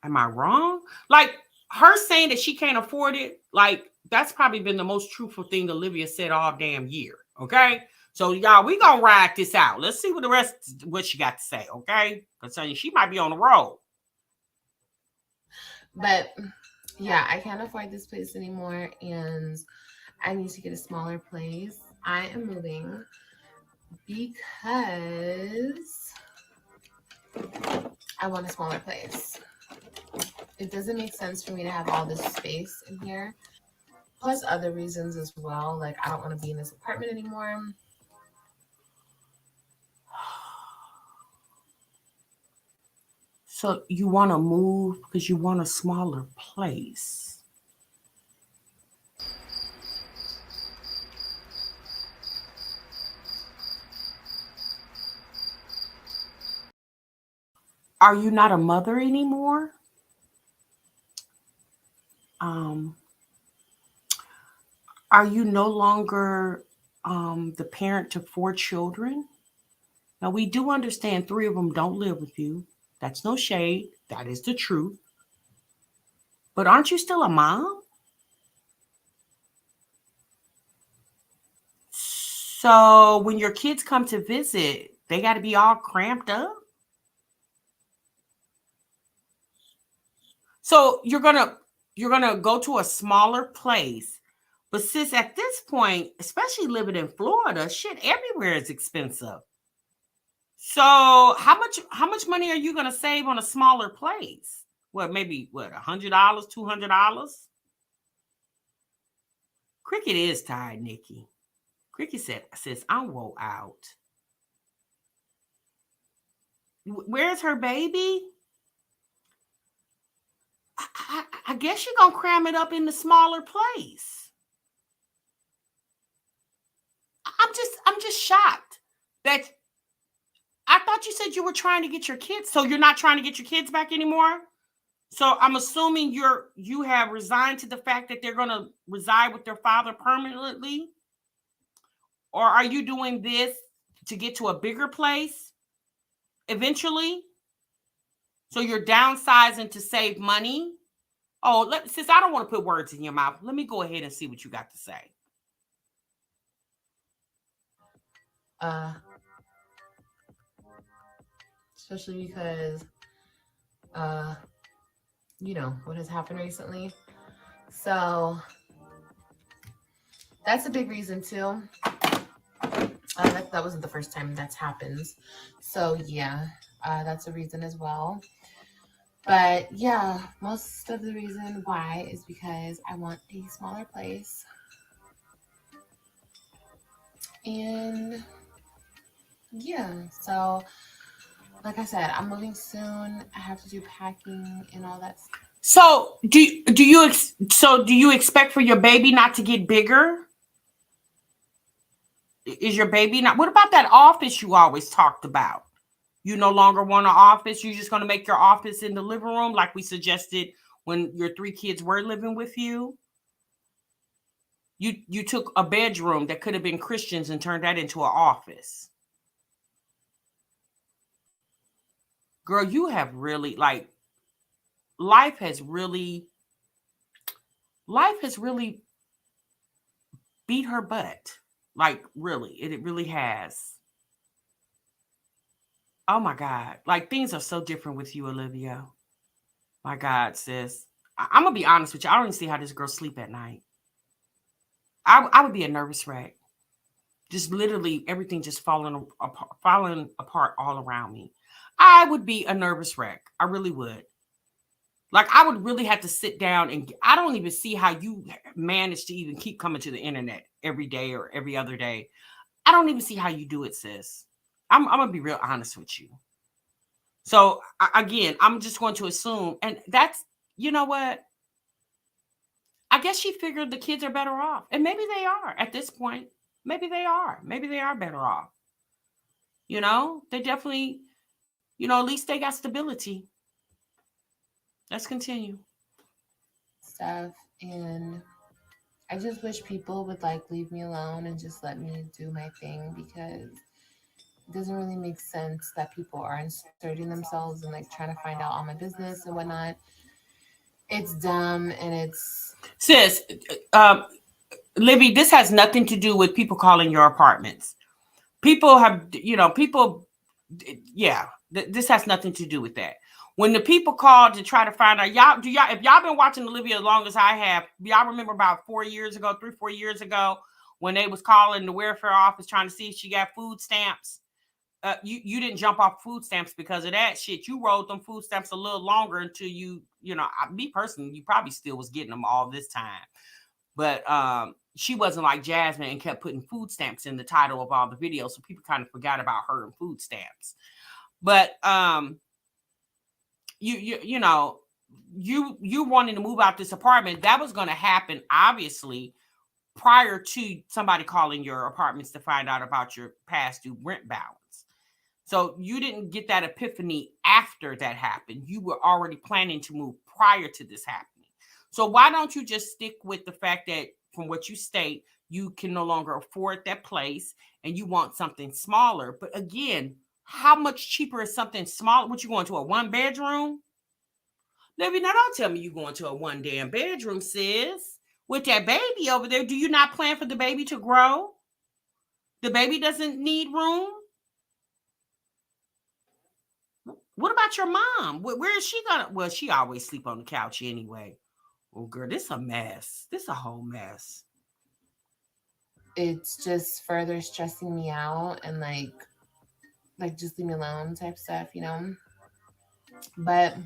[SPEAKER 1] I wrong? Like her saying that she can't afford it, like that's probably been the most truthful thing Olivia said all damn year. Okay. So y'all, we gonna ride this out. Let's see what she got to say, okay? Because she might be on the road.
[SPEAKER 3] But yeah, I can't afford this place anymore, and I need to get a smaller place. I am moving. Because I want a smaller place. It doesn't make sense for me to have all this space in here. Plus other reasons as well. Like I don't want to be in this apartment anymore.
[SPEAKER 1] So you want to move because you want a smaller place. Are you not a mother anymore? Um, are you no longer the parent to 4 children? Now, we do understand 3 of them don't live with you. That's no shade. That is the truth. But aren't you still a mom? So when your kids come to visit, they got to be all cramped up. So you're gonna go to a smaller place. But sis, at this point, especially living in Florida, shit everywhere is expensive. So how much money are you gonna save on a smaller place? What, maybe what, $100, $200? Cricket is tired, Nikki. Cricket said, sis, I'm woe out. Where's her baby? I guess you're gonna cram it up in the smaller place. I'm just shocked that I thought you said you were trying to get your kids. So you're not trying to get your kids back anymore? So I'm assuming you have resigned to the fact that they're gonna reside with their father permanently? Or are you doing this to get to a bigger place eventually? So you're downsizing to save money? Oh, since I don't want to put words in your mouth, let me go ahead and see what you got to say.
[SPEAKER 3] Especially because what has happened recently. So that's a big reason too. That wasn't the first time that's happened. So yeah, that's a reason as well. But yeah, most of the reason why is because I want a smaller place. And yeah, so like I said, I'm moving soon. I have to do packing and all that stuff.
[SPEAKER 1] So do you expect for your baby not to get bigger? Is your baby not? What about that office you always talked about? You no longer want an office. You're just going to make your office in the living room, like we suggested when your 3 kids were living with you. You took a bedroom that could have been Christians and turned that into an office. Girl, you have really life has really beat her butt. Like really, it really has. Oh my God. Like things are so different with you, Olivia. My God, sis. I'm gonna be honest with you. I don't even see how this girl sleep at night. I would be a nervous wreck. Just literally everything just falling apart all around me. I would be a nervous wreck. I really would. Like I would really have to sit down and I don't even see how you manage to even keep coming to the internet every day or every other day. I don't even see how you do it, sis. I'm gonna be real honest with you. So again, I'm just going to assume, and that's, you know what? I guess she figured the kids are better off, and maybe they are at this point. Maybe they are. Maybe they are better off. They definitely, at least they got stability. Let's continue.
[SPEAKER 3] Stuff, and I just wish people would like leave me alone and just let me do my thing, because it doesn't really make sense that people are inserting themselves and like trying to find out all my business and whatnot. It's dumb and it's
[SPEAKER 1] Sis, Libby, this has nothing to do with people calling your apartments. People have, yeah, this has nothing to do with that. When the people called to try to find out, if y'all been watching Olivia as long as I have, y'all remember about 4 years ago, 3-4 years ago, when they was calling the welfare office trying to see if she got food stamps. You didn't jump off food stamps because of that shit. You rode them food stamps a little longer until me personally, you probably still was getting them all this time. But she wasn't like Jasmine and kept putting food stamps in the title of all the videos, so people kind of forgot about her and food stamps. But you wanting to move out this apartment, that was going to happen obviously prior to somebody calling your apartments to find out about your past due rent balance. So you didn't get that epiphany after that happened. You were already planning to move prior to this happening. So why don't you just stick with the fact that, from what you state, you can no longer afford that place and you want something smaller? But again, how much cheaper is something smaller? What, you going to a 1-bedroom? Libby, now don't tell me you going to a 1 damn bedroom, sis. With that baby over there, do you not plan for the baby to grow? The baby doesn't need room? What about your mom? Where is she gonna? Well, she always sleep on the couch anyway. Oh, girl, this a mess. This a whole mess.
[SPEAKER 3] It's just further stressing me out and like just leave me alone type stuff, But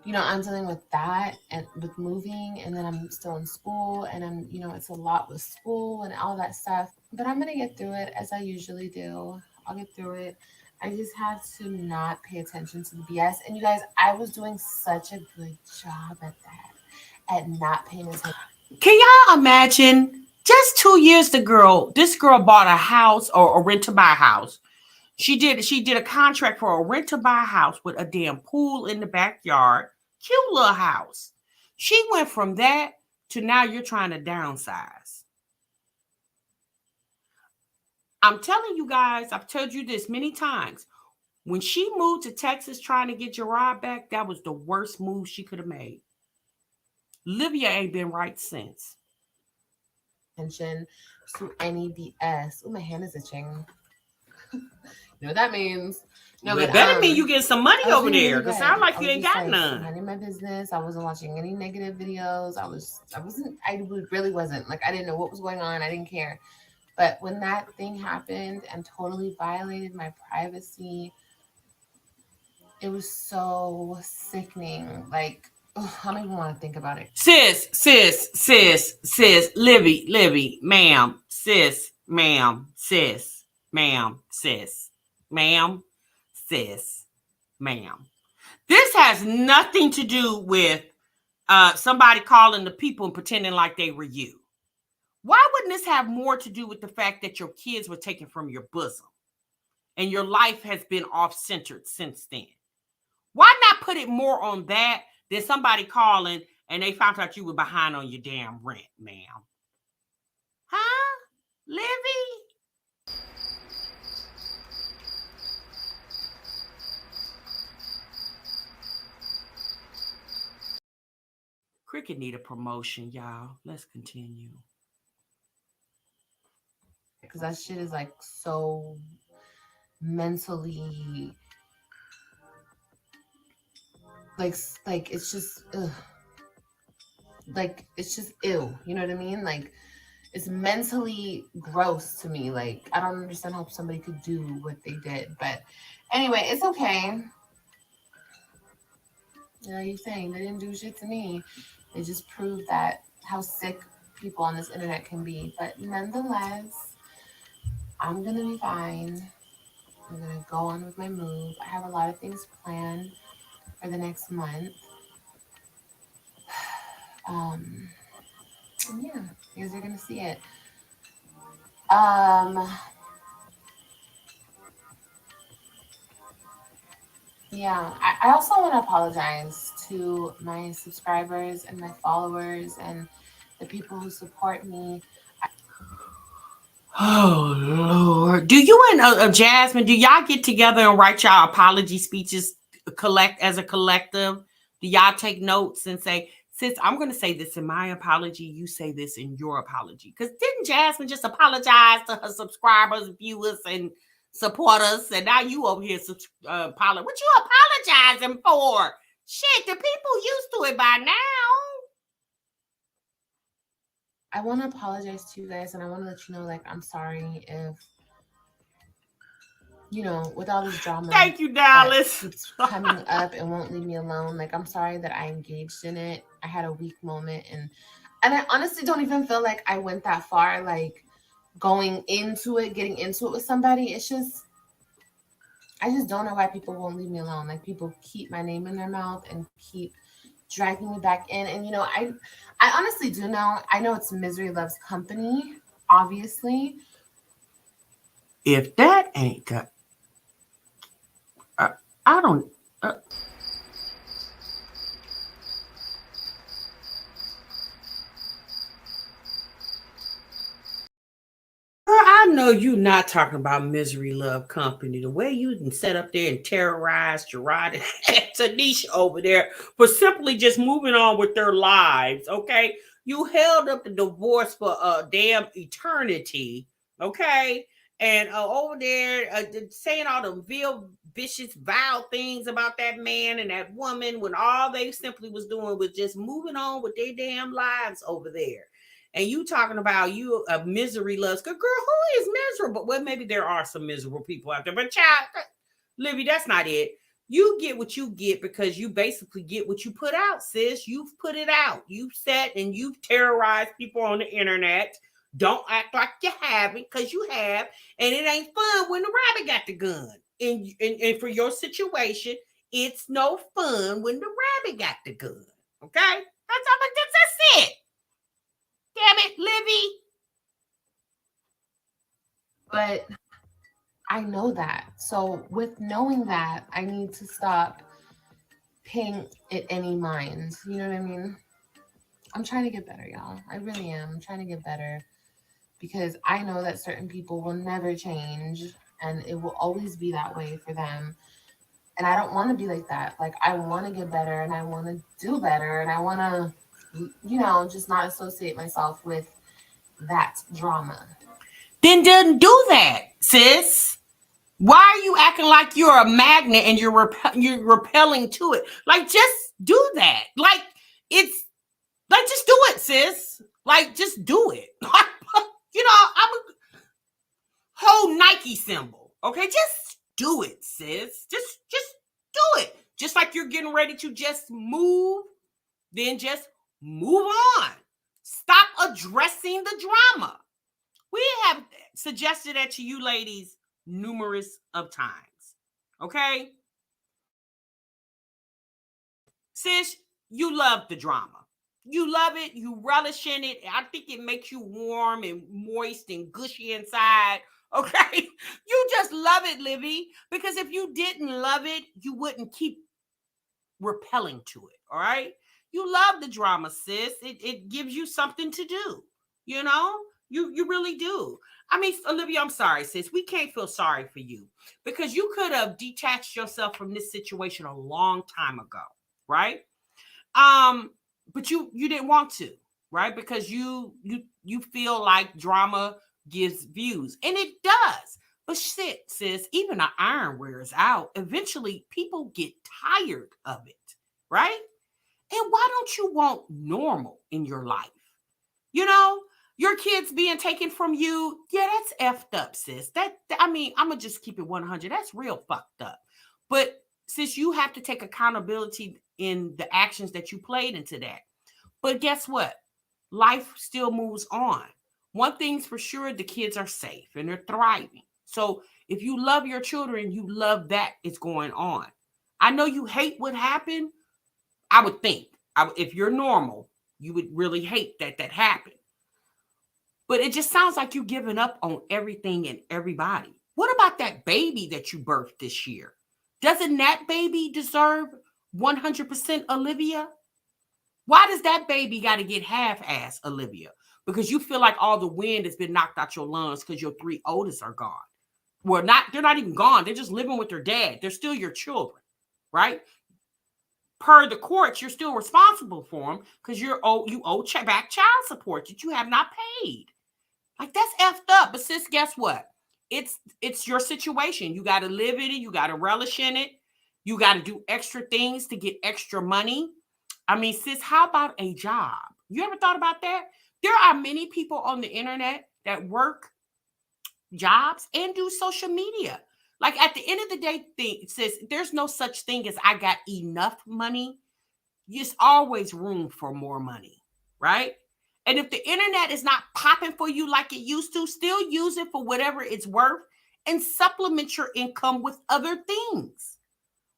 [SPEAKER 3] I'm dealing with that and with moving, and then I'm still in school, and I'm, it's a lot with school and all that stuff. But I'm gonna get through it as I usually do. I'll get through it. I just have to not pay attention to the BS. And you guys, I was doing such a good job at that, at not paying attention.
[SPEAKER 1] Can y'all imagine? Just 2 years, this girl bought a house or a rent to buy house. She did a contract for a rent to buy house with a damn pool in the backyard. Cute little house. She went from that to now you're trying to downsize. I'm telling you guys, I've told you this many times. When she moved to Texas trying to get Gerard back, that was the worst move she could have made. Libya ain't been right since.
[SPEAKER 3] Attention to any BS. Oh, my hand is itching. You know what that means?
[SPEAKER 1] No, it better mean you get some money over there, because sound like you ain't got none.
[SPEAKER 3] Minding my business. I wasn't watching any negative videos. I really wasn't. Like, I didn't know what was going on. I didn't care. But when that thing happened and totally violated my privacy, it was so sickening. Like, I don't even want to think about it.
[SPEAKER 1] Sis, Libby, ma'am, sis, ma'am, sis, ma'am, sis, ma'am, sis, ma'am. This has nothing to do with somebody calling the people and pretending like they were you. Why wouldn't this have more to do with the fact that your kids were taken from your bosom and your life has been off-centered since then? Why not put it more on that than somebody calling and they found out you were behind on your damn rent, ma'am? Huh? Livy? Cricket need a promotion, y'all. Let's continue.
[SPEAKER 3] Because that shit is like so mentally like it's just like it's just ill, you know what I mean? Like, it's mentally gross to me. Like, I don't understand how somebody could do what they did. But anyway, it's okay. You're saying they didn't do shit to me. They just proved that how sick people on this internet can be. But nonetheless, I'm gonna be fine. I'm gonna go on with my move. I have a lot of things planned for the next month. Yeah, you guys are gonna see it. Yeah, I also want to apologize to my subscribers and my followers and the people who support me.
[SPEAKER 1] Oh, Lord. Do you and Jasmine, do y'all get together and write y'all apology speeches as a collective? Do y'all take notes and say, sis, I'm going to say this in my apology, you say this in your apology? Because didn't Jasmine just apologize to her subscribers, viewers, and supporters? And now you over here apologize. What you apologizing for? Shit, the people used to it by now.
[SPEAKER 3] I want to apologize to you guys, and I want to let you know, like, I'm sorry if, with all this drama
[SPEAKER 1] Thank you,
[SPEAKER 3] that
[SPEAKER 1] Dallas.
[SPEAKER 3] keeps coming up and won't leave me alone. Like, I'm sorry that I engaged in it. I had a weak moment, and I honestly don't even feel like I went that far, like going into it, getting into it with somebody. It's just, I just don't know why people won't leave me alone. Like, people keep my name in their mouth and keep dragging me back in. And I honestly do know. I know it's misery loves company, obviously.
[SPEAKER 1] If that ain't got, I don't. Girl, I know you not talking about misery love company. The way you can set up there and terrorize Gerard and Tanisha over there for simply just moving on with their lives. Okay, you held up the divorce for a damn eternity. Okay, and over there saying all the vicious, vile things about that man and that woman when all they simply was doing was just moving on with their damn lives over there. And you talking about you a misery loves girl, who is miserable? Well, maybe there are some miserable people out there, but child, Libby, that's not it. You get what you get because you basically get what you put out, sis. You've put it out. You've sat and you've terrorized people on the internet. Don't act like you haven't, because you have, and it ain't fun when the rabbit got the gun. And for your situation, it's no fun when the rabbit got the gun. Okay? That's it. Damn it, Libby.
[SPEAKER 3] But I know that. So with knowing that, I need to stop paying it any mind. You know what I mean? I'm trying to get better, y'all. I really am. I'm trying to get better because I know that certain people will never change and it will always be that way for them. And I don't want to be like that. Like, I want to get better and I want to do better and I want to, just not associate myself with that drama.
[SPEAKER 1] Then doesn't do that, sis. Why are you acting like you're a magnet and you're repelling to it? Like, just do that. Like, it's like, just do it, sis. Like, just do it. I'm a whole Nike symbol. Okay, just do it, sis. Just do it. Just like you're getting ready to just move, then just move on. Stop addressing the drama. We have suggested that to you ladies numerous of times. Okay? Sis, you love the drama. You love it. You relish in it. I think it makes you warm and moist and gushy inside. Okay? You just love it, Libby. Because if you didn't love it, you wouldn't keep repelling to it. All right? You love the drama, sis. It gives you something to do. You know? You really do. I mean, Olivia, I'm sorry, sis. We can't feel sorry for you because you could have detached yourself from this situation a long time ago, right? But you didn't want to, right? Because you feel like drama gives views, and it does. But shit, sis, even the iron wears out. Eventually, people get tired of it, right? And why don't you want normal in your life? Your kids being taken from you, yeah, that's effed up, sis. I'm gonna just keep it 100. That's real fucked up. But sis, you have to take accountability in the actions that you played into that. But guess what? Life still moves on. One thing's for sure, the kids are safe and they're thriving. So if you love your children, you love that it's going on. I know you hate what happened. I would think, if you're normal, you would really hate that happened. But it just sounds like you're giving up on everything and everybody. What about that baby that you birthed this year? Doesn't that baby deserve 100% Olivia? Why does that baby got to get half-ass Olivia? Because you feel like all the wind has been knocked out your lungs because your 3 oldest are gone. Well, they're not even gone. They're just living with their dad. They're still your children, right? Per the courts, you're still responsible for them because you owe back child support that you have not paid. Like, that's effed up. But sis, guess what? It's your situation. You got to live in it. You got to relish in it. You got to do extra things to get extra money. I mean, sis, how about a job? You ever thought about that? There are many people on the internet that work jobs and do social media. Like at the end of the day, sis, there's no such thing as I got enough money. There's always room for more money, right? And if the internet is not popping for you like it used to, still use it for whatever it's worth and supplement your income with other things.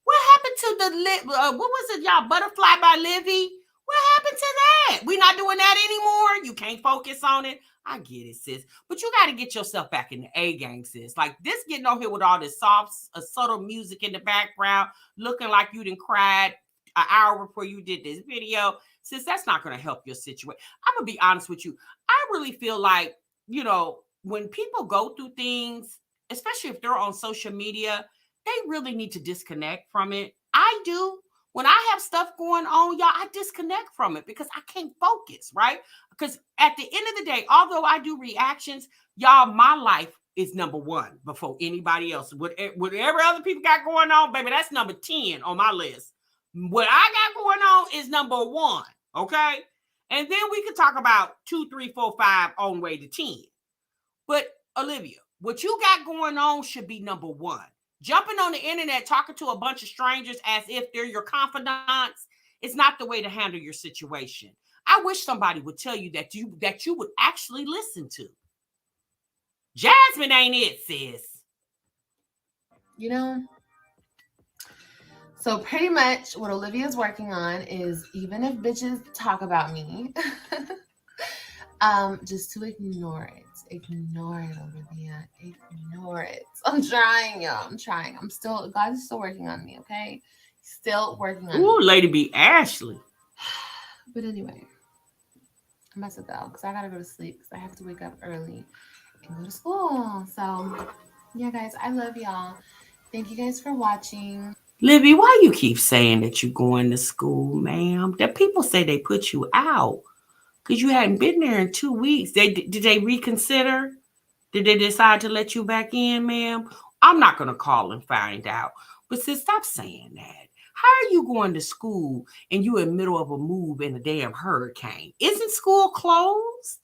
[SPEAKER 1] What happened to what was it, y'all? Butterfly by Libby? What happened to that? We not doing that anymore. You can't focus on it. I get it, sis. But you got to get yourself back in the A game, sis. Like this getting on here with all this soft, subtle music in the background, looking like you done cried an hour before you did this video. Sis, that's not going to help your situation. I'm going to be honest with you. I really feel like, when people go through things, especially if they're on social media, they really need to disconnect from it. I do. When I have stuff going on, y'all, I disconnect from it because I can't focus, right? Because at the end of the day, although I do reactions, y'all, my life is number one before anybody else. Whatever other people got going on, baby, that's number 10 on my list. What I got going on is number 1, okay? And then we can talk about 2, 3, 4, 5 on way to 10. But Olivia, what you got going on should be number 1. Jumping on the internet, talking to a bunch of strangers as if they're your confidants is not the way to handle your situation. I wish somebody would tell you that you would actually listen to. Jasmine ain't it, sis.
[SPEAKER 3] So pretty much what Olivia's working on is, even if bitches talk about me, just to ignore it. Ignore it, Olivia. Ignore it. I'm trying, y'all. God is still working on me, okay? Still working on me.
[SPEAKER 1] Ooh, Lady B. Ashley.
[SPEAKER 3] But anyway, I'm about to go because I gotta go to sleep because I have to wake up early and go to school. So, yeah, guys, I love y'all. Thank you guys for watching.
[SPEAKER 1] Libby, why you keep saying that you're going to school, ma'am? That people say they put you out because you hadn't been there in 2 weeks. Did they reconsider? Did they decide to let you back in, ma'am? I'm not going to call and find out. But sis, stop saying that. How are you going to school and you in the middle of a move in a damn hurricane? Isn't school closed?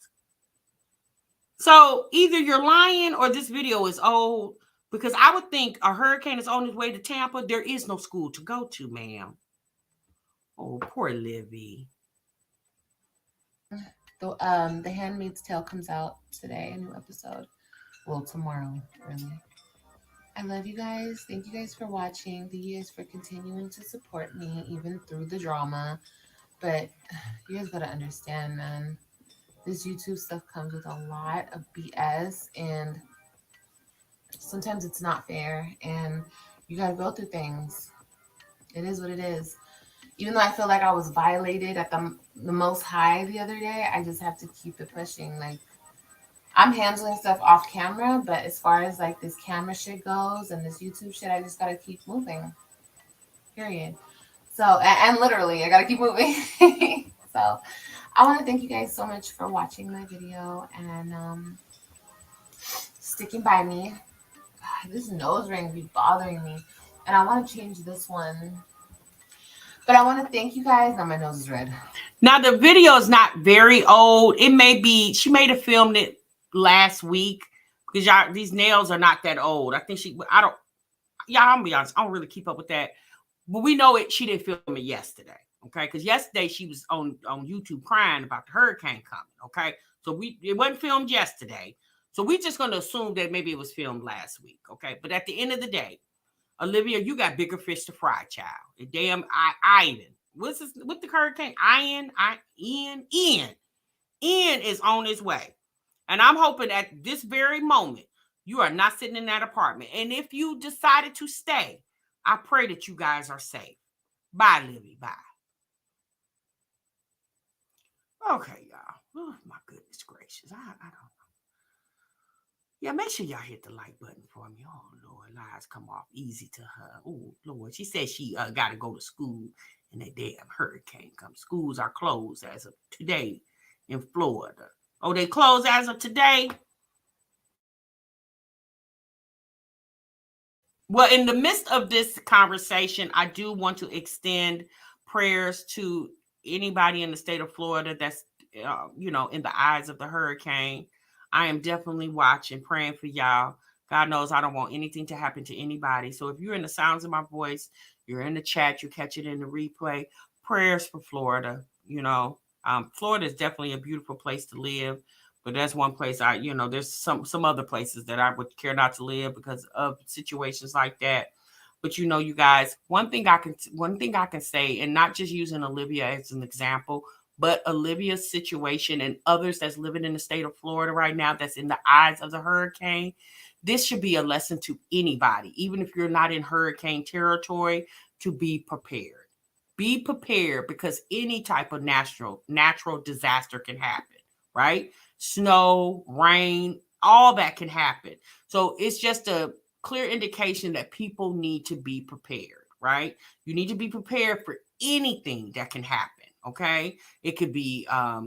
[SPEAKER 1] So either you're lying or this video is old, because I would think a hurricane is on its way to Tampa. There is no school to go to, ma'am. Oh, poor Libby.
[SPEAKER 3] The Handmaid's Tale comes out today, a new episode. Well, tomorrow, really. I love you guys. Thank you guys for watching. Thank you guys for continuing to support me, even through the drama. But you guys gotta understand, man. This YouTube stuff comes with a lot of BS, and sometimes it's not fair, and you gotta go through things. It is what it is. Even though I feel like I was violated at the most high the other day, I just have to keep it pushing. Like, I'm handling stuff off camera, but as far as like this camera shit goes and this YouTube shit, I just gotta keep moving. Period. So, and literally, I gotta keep moving. So, I want to thank you guys so much for watching my video and sticking by me. God, this nose ring be bothering me, and I want to change this one. But I want to thank you guys. Now my nose is red.
[SPEAKER 1] Now the video is not very old. It may be, she may have filmed it last week because y'all, these nails are not that old. I think I'm gonna be honest, I don't really keep up with that. But we know it, she didn't film it yesterday. Okay, because yesterday she was on YouTube crying about the hurricane coming. Okay, so it wasn't filmed yesterday. So we're just gonna assume that maybe it was filmed last week. Okay, but at the end of the day, Olivia, you got bigger fish to fry, child. The damn Ian. What's the hurricane? Ian is on his way. And I'm hoping at this very moment, you are not sitting in that apartment. And if you decided to stay, I pray that you guys are safe. Bye, Libby. Bye. Okay, y'all. Oh, my goodness gracious. I don't know. Yeah, make sure y'all hit the like button for me. Oh, Lord, lies come off easy to her. Oh, Lord. She said she got to go to school and that damn hurricane comes. Schools are closed as of today in Florida. Oh, they closed as of today? Well, in the midst of this conversation, I do want to extend prayers to anybody in the state of Florida that's in the eyes of the hurricane. I am definitely watching, praying for y'all. God knows I don't want anything to happen to anybody. So if you're in the sounds of my voice, you're in the chat, you catch it in the replay. Prayers for Florida. Florida is definitely a beautiful place to live, but that's one place there's some other places that I would care not to live because of situations like that. But you guys, one thing I can say, and not just using Olivia as an example, but Olivia's situation and others that's living in the state of Florida right now that's in the eyes of the hurricane, this should be a lesson to anybody, even if you're not in hurricane territory, to be prepared. Be prepared because any type of natural disaster can happen, right? Snow, rain, all that can happen. So it's just a clear indication that people need to be prepared, right? You need to be prepared for anything that can happen, okay? It could be a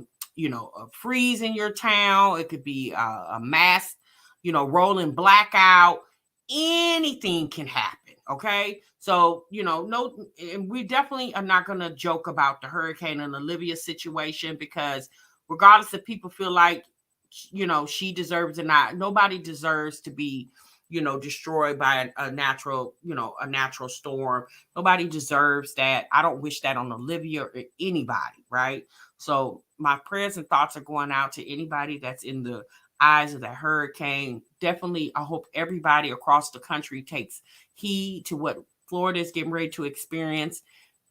[SPEAKER 1] freeze in your town, it could be a mass, rolling blackout. Anything can happen, okay? So, no, and we definitely are not going to joke about the hurricane and Olivia situation because regardless if people feel like, she deserves it or not, nobody deserves to be, destroyed by a natural storm. Nobody deserves that. I don't wish that on Olivia or anybody, right? So my prayers and thoughts are going out to anybody that's in the eyes of that hurricane. Definitely, I hope everybody across the country takes heed to what Florida is getting ready to experience.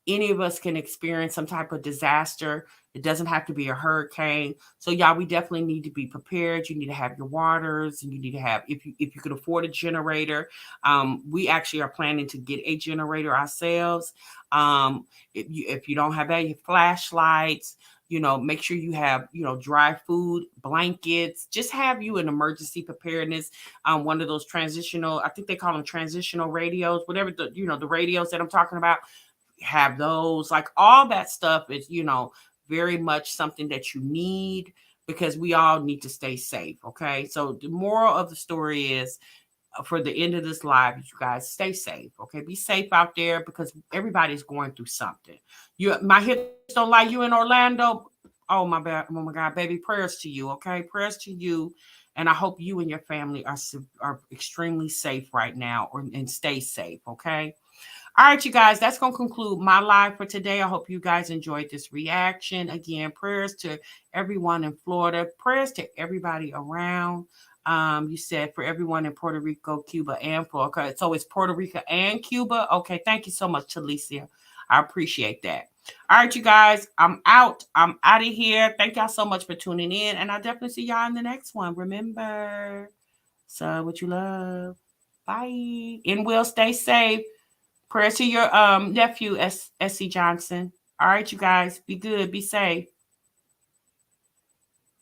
[SPEAKER 1] Any of us can experience some type of disaster. It doesn't have to be a hurricane. So y'all, we definitely need to be prepared. You need to have your waters, and you need to have, if you could afford a generator. We actually are planning to get a generator ourselves. If you don't have any flashlights, make sure you have, dry food, blankets, just have you an emergency preparedness. One of those transitional, I think they call them transitional radios, whatever the radios that I'm talking about, have those. Like all that stuff is, very much something that you need because we all need to stay safe. Okay. So the moral of the story is for the end of this live, you guys stay safe. Okay. Be safe out there because everybody's going through something. My hips don't lie. You in Orlando. Oh my bad. Oh my God, baby. Prayers to you. Okay. Prayers to you. And I hope you and your family are extremely safe right now and stay safe. Okay. All right, you guys, that's going to conclude my live for today. I hope you guys enjoyed this reaction. Again, prayers to everyone in Florida, prayers to everybody around. You said for everyone in Puerto Rico, Cuba, and Florida. Okay, so it's Puerto Rico and Cuba. Okay, thank you so much, Talicia. I appreciate that. All right, you guys, I'm out. I'm out of here. Thank y'all so much for tuning in, and I'll definitely see y'all in the next one. Remember, so what you love. Bye. And will stay safe. Prayers to your nephew, S.C. Johnson. All right, you guys, be good, be safe.